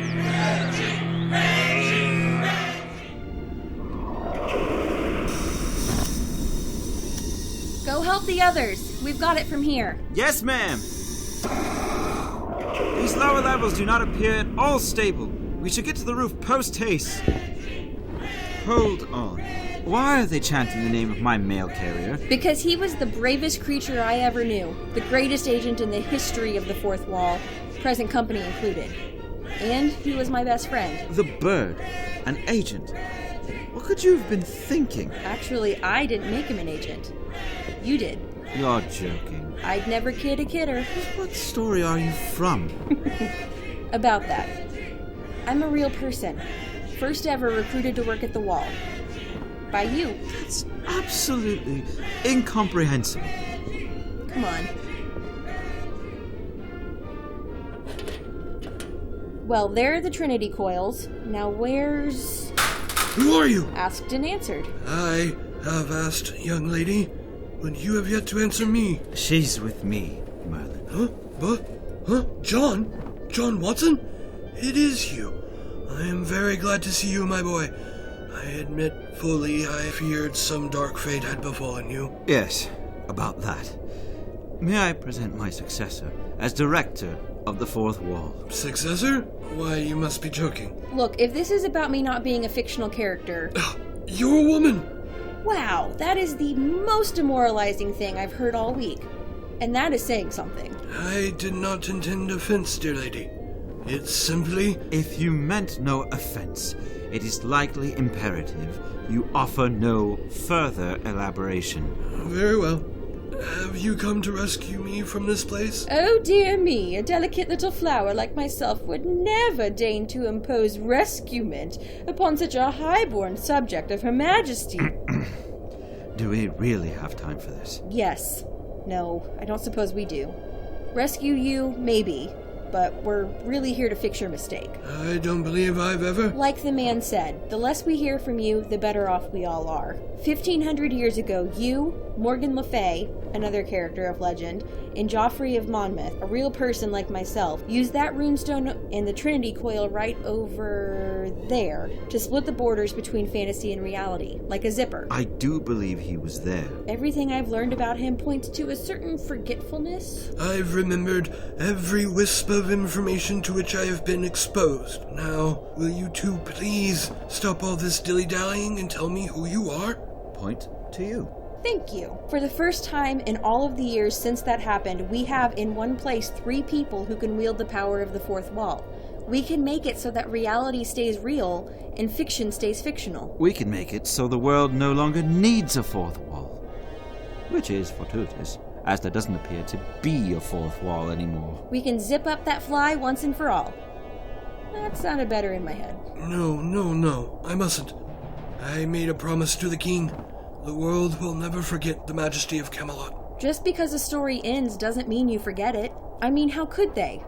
Go help the others. We've got it from here. Yes, ma'am. These lower levels do not appear at all stable. We should get to the roof post-haste. Hold on. Why are they chanting the name of my mail carrier? Because he was the bravest creature I ever knew. The greatest agent in the history of the Fourth Wall, present company included. And he was my best friend. The bird. An agent. What could you have been thinking? Actually, I didn't make him an agent. You did. You're joking. I'd never kid a kidder. What story are you from? About that. I'm a real person. First ever recruited to work at the wall. By you. That's absolutely incomprehensible. Come on. Well, there are the Trinity coils. Now where's... Who are you? Asked and answered. I have asked, young lady, but you have yet to answer me. She's with me, Merlin. Huh? John? John Watson? It is you. I am very glad to see you, my boy. I admit fully I feared some dark fate had befallen you. Yes, about that. May I present my successor as director of the Fourth Wall? Successor? Why, you must be joking. Look, if this is about me not being a fictional character... You're a woman! Wow, that is the most demoralizing thing I've heard all week. And that is saying something. I did not intend offense, dear lady. It's simply... If you meant no offense, it is likely imperative you offer no further elaboration. Very well. Have you come to rescue me from this place? Oh dear me, a delicate little flower like myself would never deign to impose rescuement upon such a high-born subject of Her Majesty. Do we really have time for this? Yes. No, I don't suppose we do. Rescue you, maybe, but we're really here to fix your mistake. I don't believe I've ever... Like the man said, the less we hear from you, the better off we all are. 1,500 years ago, you, Morgan Le Fay, another character of legend, and Joffrey of Monmouth, a real person like myself, used that runestone and the Trinity coil right over there to split the borders between fantasy and reality, like a zipper. I do believe he was there. Everything I've learned about him points to a certain forgetfulness. I've remembered every wisp of information to which I have been exposed. Now, will you two please stop all this dilly-dallying and tell me who you are? Point to you. Thank you. For the first time in all of the years since that happened, we have in one place 3 people who can wield the power of the fourth wall. We can make it so that reality stays real and fiction stays fictional. We can make it so the world no longer needs a fourth wall. Which is fortuitous, as there doesn't appear to be a fourth wall anymore. We can zip up that fly once and for all. That sounded better in my head. No, I mustn't. I made a promise to the king. The world will never forget the majesty of Camelot. Just because a story ends doesn't mean you forget it. I mean, how could they?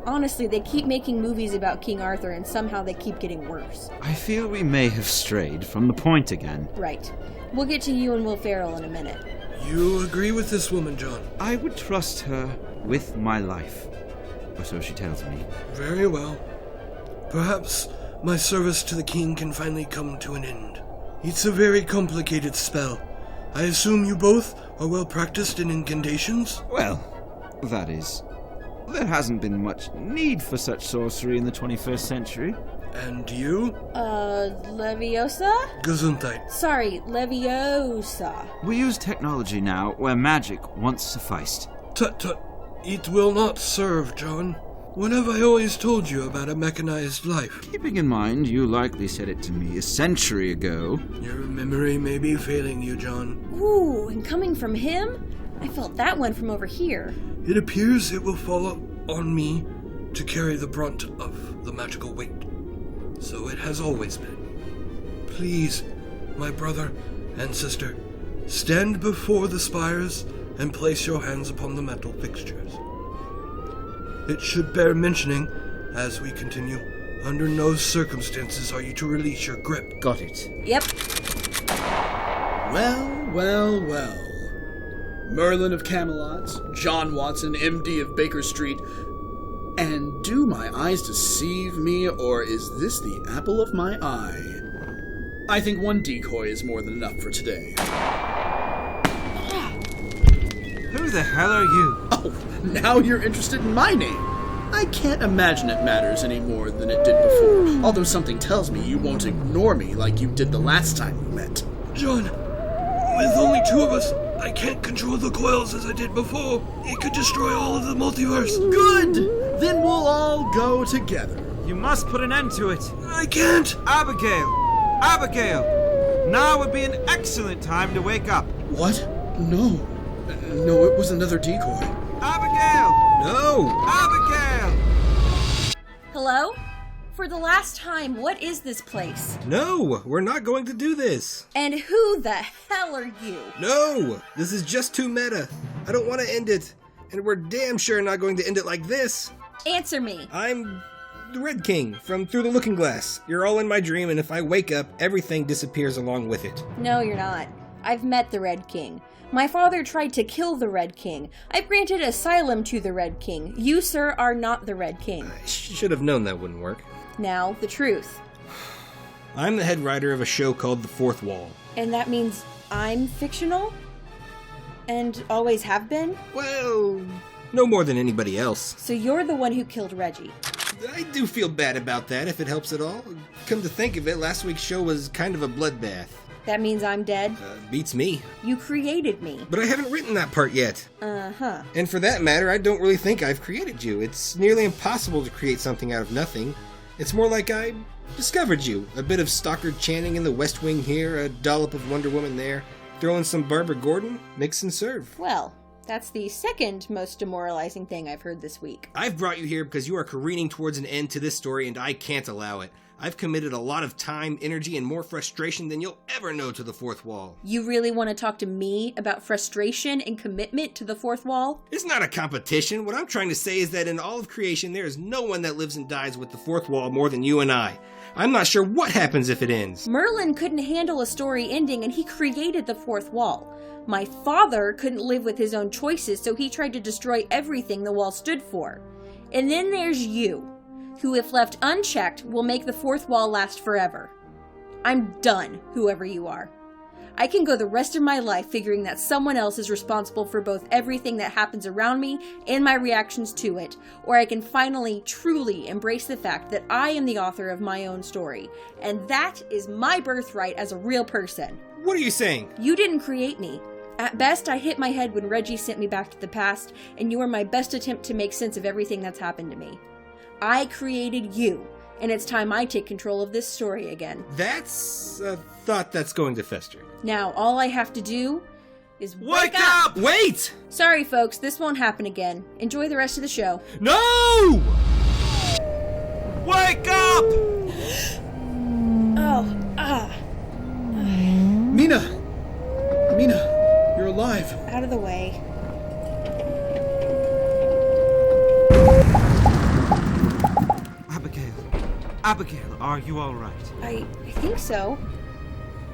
Honestly, they keep making movies about King Arthur and somehow they keep getting worse. I feel we may have strayed from the point again. Right. We'll get to you and Will Ferrell in a minute. You agree with this woman, John? I would trust her with my life. Or so she tells me. Very well. Perhaps my service to the king can finally come to an end. It's a very complicated spell. I assume you both are well practiced in incantations? Well, that is. There hasn't been much need for such sorcery in the 21st century. And you? Leviosa? Gesundheit. Sorry, Leviosa. We use technology now where magic once sufficed. Tut. It will not serve, John. What have I always told you about a mechanized life? Keeping in mind you likely said it to me a century ago. Your memory may be failing you, John. Ooh, and coming from him? I felt that one from over here. It appears it will fall on me to carry the brunt of the magical weight. So it has always been. Please, my brother and sister, stand before the spires and place your hands upon the metal fixtures. It should bear mentioning, as we continue, under no circumstances are you to release your grip. Got it. Yep. Well. Merlin of Camelot, John Watson, MD of Baker Street. And do my eyes deceive me, or is this the apple of my eye? I think one decoy is more than enough for today. Who the hell are you? Oh, now you're interested in my name. I can't imagine it matters any more than it did before, although something tells me you won't ignore me like you did the last time we met. John, with only 2 of us, I can't control the coils as I did before. It could destroy all of the multiverse. Good! Then we'll all go together. You must put an end to it. I can't! Abigail! Now would be an excellent time to wake up. What? No, it was another decoy. Abigail! No! Abigail! Hello? For the last time, what is this place? No! We're not going to do this! And who the hell are you? No! This is just too meta. I don't want to end it. And we're damn sure not going to end it like this. Answer me. I'm the Red King from Through the Looking Glass. You're all in my dream, and if I wake up, everything disappears along with it. No, you're not. I've met the Red King. My father tried to kill the Red King. I granted asylum to the Red King. You, sir, are not the Red King. I should have known that wouldn't work. Now, the truth. I'm the head writer of a show called The Fourth Wall. And that means I'm fictional? And always have been? Well, no more than anybody else. So you're the one who killed Reggie. I do feel bad about that, if it helps at all. Come to think of it, last week's show was kind of a bloodbath. That means I'm dead? Beats me. You created me. But I haven't written that part yet. Uh-huh. And for that matter, I don't really think I've created you. It's nearly impossible to create something out of nothing. It's more like I discovered you. A bit of Stockard Channing in the West Wing here, a dollop of Wonder Woman there. Throw in some Barbara Gordon, mix and serve. Well, that's the second most demoralizing thing I've heard this week. I've brought you here because you are careening towards an end to this story, and I can't allow it. I've committed a lot of time, energy, and more frustration than you'll ever know to the fourth wall. You really want to talk to me about frustration and commitment to the fourth wall? It's not a competition. What I'm trying to say is that in all of creation, there is no one that lives and dies with the fourth wall more than you and I. I'm not sure what happens if it ends. Merlin couldn't handle a story ending, and he created the fourth wall. My father couldn't live with his own choices, so he tried to destroy everything the wall stood for. And then there's you, who, if left unchecked, will make the fourth wall last forever. I'm done, whoever you are. I can go the rest of my life figuring that someone else is responsible for both everything that happens around me and my reactions to it, or I can finally, truly embrace the fact that I am the author of my own story, and that is my birthright as a real person. What are you saying? You didn't create me. At best, I hit my head when Reggie sent me back to the past, and you are my best attempt to make sense of everything that's happened to me. I created you, and it's time I take control of this story again. That's a thought that's going to fester. Now, all I have to do is wake up! Wait! Sorry, folks, this won't happen again. Enjoy the rest of the show. No! Wake up! Mina, you're alive. Out of the way. Abigail, are you alright? I think so.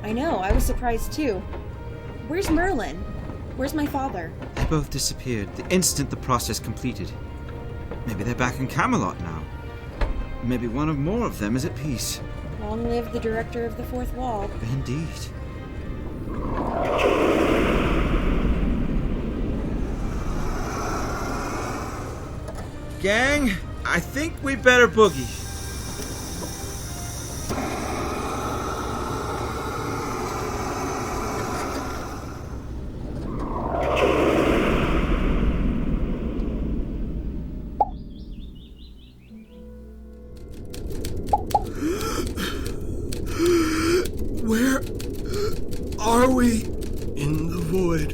I know, I was surprised too. Where's Merlin? Where's my father? They both disappeared the instant the process completed. Maybe they're back in Camelot now. Maybe one or more of them is at peace. Long live the director of the fourth wall. Indeed. Gang, I think we better boogie. Where are we? In the void.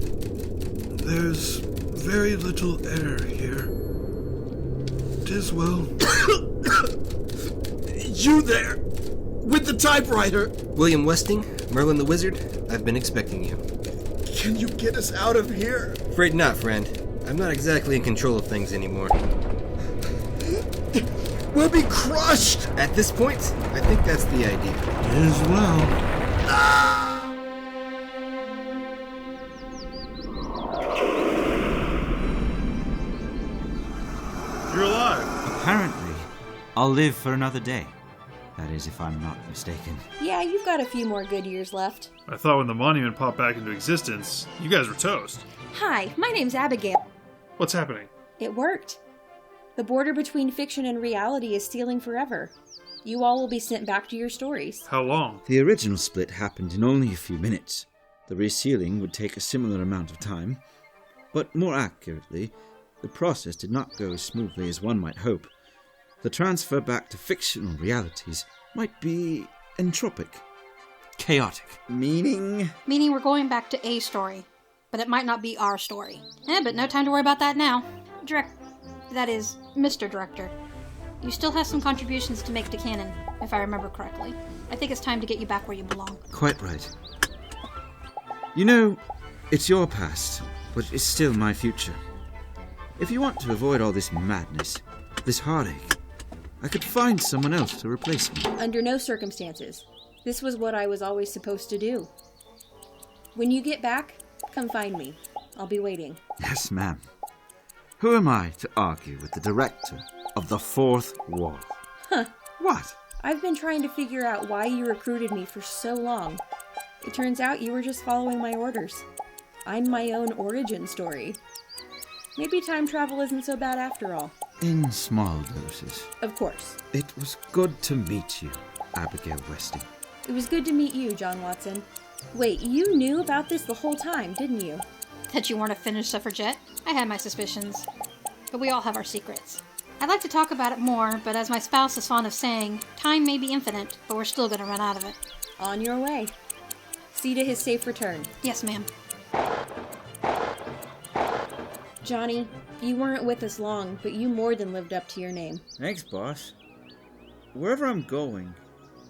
There's very little air here. 'Tis well. You there! With the typewriter! William Westing, Merlin the Wizard, I've been expecting you. Can you get us out of here? Afraid not, friend. I'm not exactly in control of things anymore. We'll be crushed! At this point, I think that's the idea. As well. You're alive. Apparently, I'll live for another day. That is, if I'm not mistaken. Yeah, you've got a few more good years left. I thought when the monument popped back into existence, you guys were toast. Hi, my name's Abigail. What's happening? It worked. The border between fiction and reality is sealing forever. You all will be sent back to your stories. How long? The original split happened in only a few minutes. The resealing would take a similar amount of time. But more accurately, the process did not go as smoothly as one might hope. The transfer back to fictional realities might be entropic, chaotic. Meaning? Meaning we're going back to a story, but it might not be our story. But no time to worry about that now. That is, Mr. Director. You still have some contributions to make to canon, if I remember correctly. I think it's time to get you back where you belong. Quite right. You know, it's your past, but it's still my future. If you want to avoid all this madness, this heartache, I could find someone else to replace me. Under no circumstances. This was what I was always supposed to do. When you get back, come find me. I'll be waiting. Yes, ma'am. Who am I to argue with the director of the fourth wall? Huh. What? I've been trying to figure out why you recruited me for so long. It turns out you were just following my orders. I'm my own origin story. Maybe time travel isn't so bad after all. In small doses. Of course. It was good to meet you, Abigail Westing. It was good to meet you, John Watson. Wait, you knew about this the whole time, didn't you? That you weren't a finished suffragette? I had my suspicions. But we all have our secrets. I'd like to talk about it more, but as my spouse is fond of saying, time may be infinite, but we're still going to run out of it. On your way. See to his safe return. Yes, ma'am. Johnny, you weren't with us long, but you more than lived up to your name. Thanks, boss. Wherever I'm going,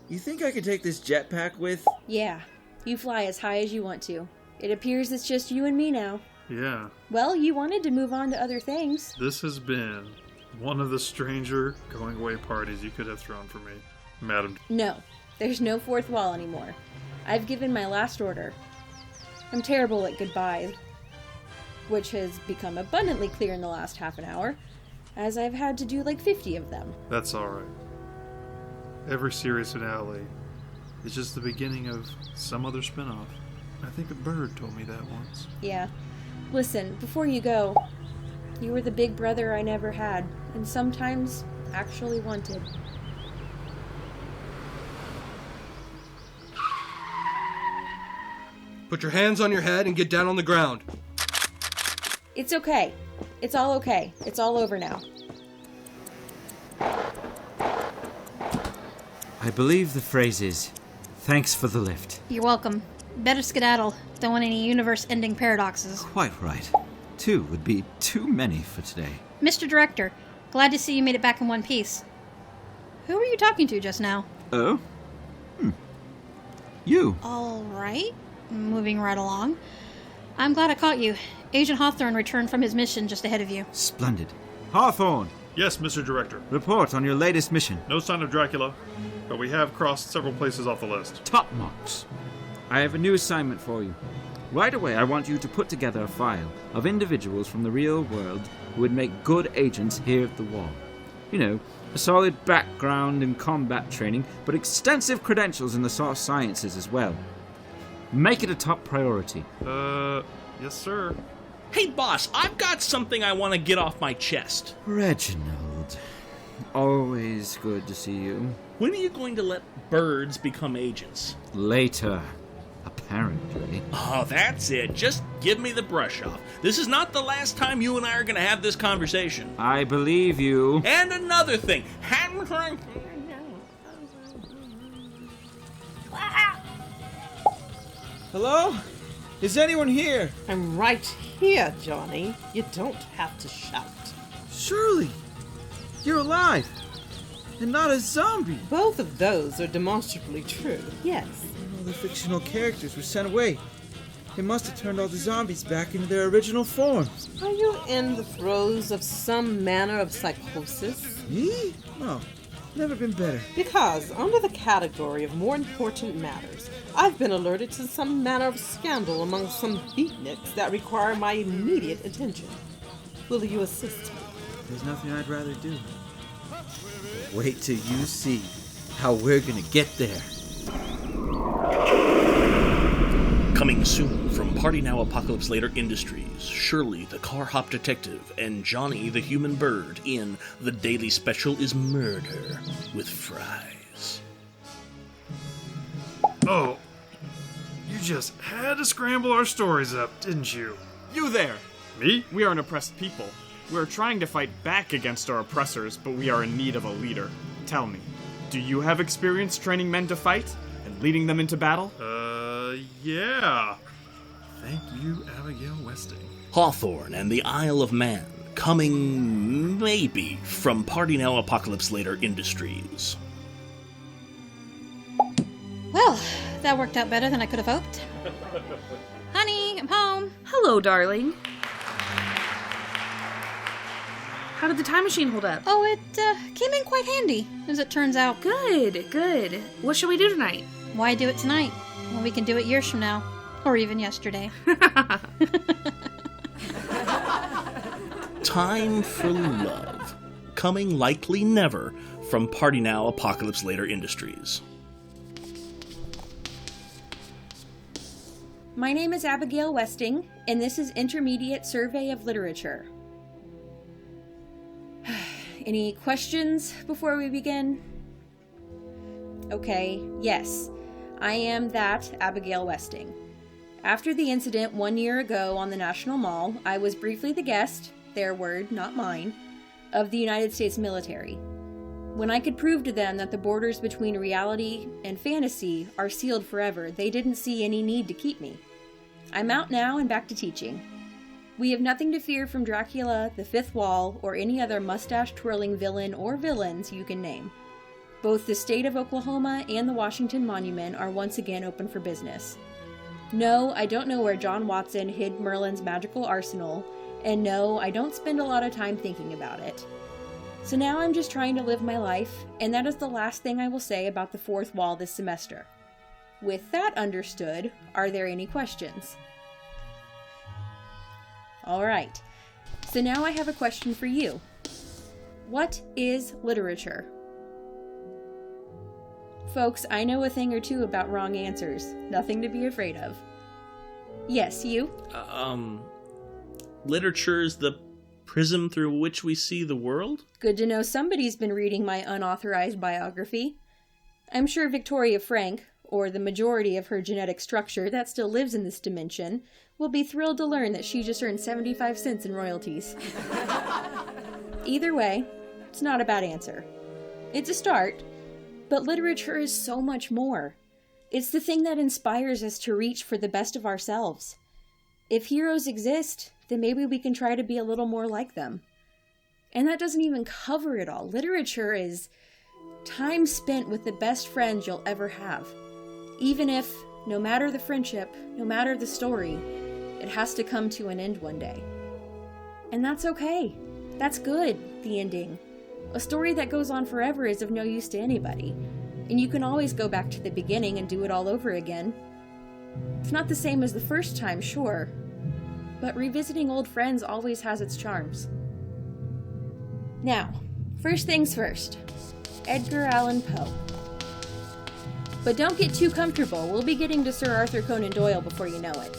you think I could take this jetpack with? Yeah, you fly as high as you want to. It appears it's just you and me now. Yeah. Well, you wanted to move on to other things. This has been one of the stranger going-away parties you could have thrown for me, madam. No, there's no fourth wall anymore. I've given my last order. I'm terrible at goodbyes, which has become abundantly clear in the last half an hour, as I've had to do like 50 of them. That's alright. Every series finale is just the beginning of some other spin-off. I think a bird told me that once. Yeah. Listen, before you go, you were the big brother I never had, and sometimes actually wanted. Put your hands on your head and get down on the ground. It's okay. It's all okay. It's all over now. I believe the phrase is, thanks for the lift. You're welcome. Better skedaddle. Don't want any universe-ending paradoxes. Quite right. 2 would be too many for today. Mr. Director, glad to see you made it back in one piece. Who were you talking to just now? Oh? You. All right. Moving right along. I'm glad I caught you. Agent Hawthorne returned from his mission just ahead of you. Splendid. Hawthorne! Yes, Mr. Director. Report on your latest mission. No sign of Dracula, but we have crossed several places off the list. Top marks. I have a new assignment for you. Right away, I want you to put together a file of individuals from the real world who would make good agents here at the Wall. You know, a solid background in combat training, but extensive credentials in the soft sciences as well. Make it a top priority. Yes, sir. Hey, boss, I've got something I want to get off my chest. Reginald. Always good to see you. When are you going to let birds become agents? Later. Apparently. Oh, that's it. Just give me the brush off. This is not the last time you and I are going to have this conversation. I believe you. And another thing. Hello? Is anyone here? I'm right here, Johnny. You don't have to shout. Surely. You're alive. And not a zombie. Both of those are demonstrably true, yes. All the fictional characters were sent away. They must have turned all the zombies back into their original forms. Are you in the throes of some manner of psychosis? Me? No. Never been better. Because, under the category of more important matters, I've been alerted to some manner of scandal among some beatniks that require my immediate attention. Will you assist me? There's nothing I'd rather do. Wait till you see how we're gonna get there. Coming soon from Party Now Apocalypse Later Industries, Shirley the car hop detective and Johnny the human bird in The Daily Special is Murder with Fries. Oh, you just had to scramble our stories up, didn't you? You there! Me? We are an oppressed people. We are trying to fight back against our oppressors, but we are in need of a leader. Tell me, do you have experience training men to fight and leading them into battle? Yeah. Thank you, Abigail Westing. Hawthorne and the Isle of Man, coming maybe from Party Now Apocalypse Later Industries. Well, that worked out better than I could have hoped. Honey, I'm home. Hello, darling. How did the time machine hold up? Oh, it came in quite handy, as it turns out. Good, good. What shall we do tonight? Why do it tonight? Well, we can do it years from now. Or even yesterday. Time for Love, coming likely never from Party Now Apocalypse Later Industries. My name is Abigail Westing, and this is Intermediate Survey of Literature. Any questions before we begin? Okay, yes, I am that Abigail Westing. After the incident 1 year ago on the National Mall, I was briefly the guest, their word, not mine, of the United States military. When I could prove to them that the borders between reality and fantasy are sealed forever, they didn't see any need to keep me. I'm out now and back to teaching. We have nothing to fear from Dracula, the Fifth Wall, or any other mustache-twirling villain or villains you can name. Both the state of Oklahoma and the Washington Monument are once again open for business. No, I don't know where John Watson hid Merlin's magical arsenal, and no, I don't spend a lot of time thinking about it. So now I'm just trying to live my life, and that is the last thing I will say about the Fourth Wall this semester. With that understood, are there any questions? Alright, so now I have a question for you. What is literature? Folks, I know a thing or two about wrong answers. Nothing to be afraid of. Yes, you? Literature is the prism through which we see the world? Good to know somebody's been reading my unauthorized biography. I'm sure Victoria Frank, or the majority of her genetic structure that still lives in this dimension, will be thrilled to learn that she just earned 75 cents in royalties. Either way, it's not a bad answer. It's a start, but literature is so much more. It's the thing that inspires us to reach for the best of ourselves. If heroes exist, then maybe we can try to be a little more like them. And that doesn't even cover it all. Literature is time spent with the best friends you'll ever have. Even if, no matter the friendship, no matter the story, it has to come to an end one day. And that's okay. That's good, the ending. A story that goes on forever is of no use to anybody. And you can always go back to the beginning and do it all over again. It's not the same as the first time, sure, but revisiting old friends always has its charms. Now, first things first, Edgar Allan Poe. But don't get too comfortable, we'll be getting to Sir Arthur Conan Doyle before you know it.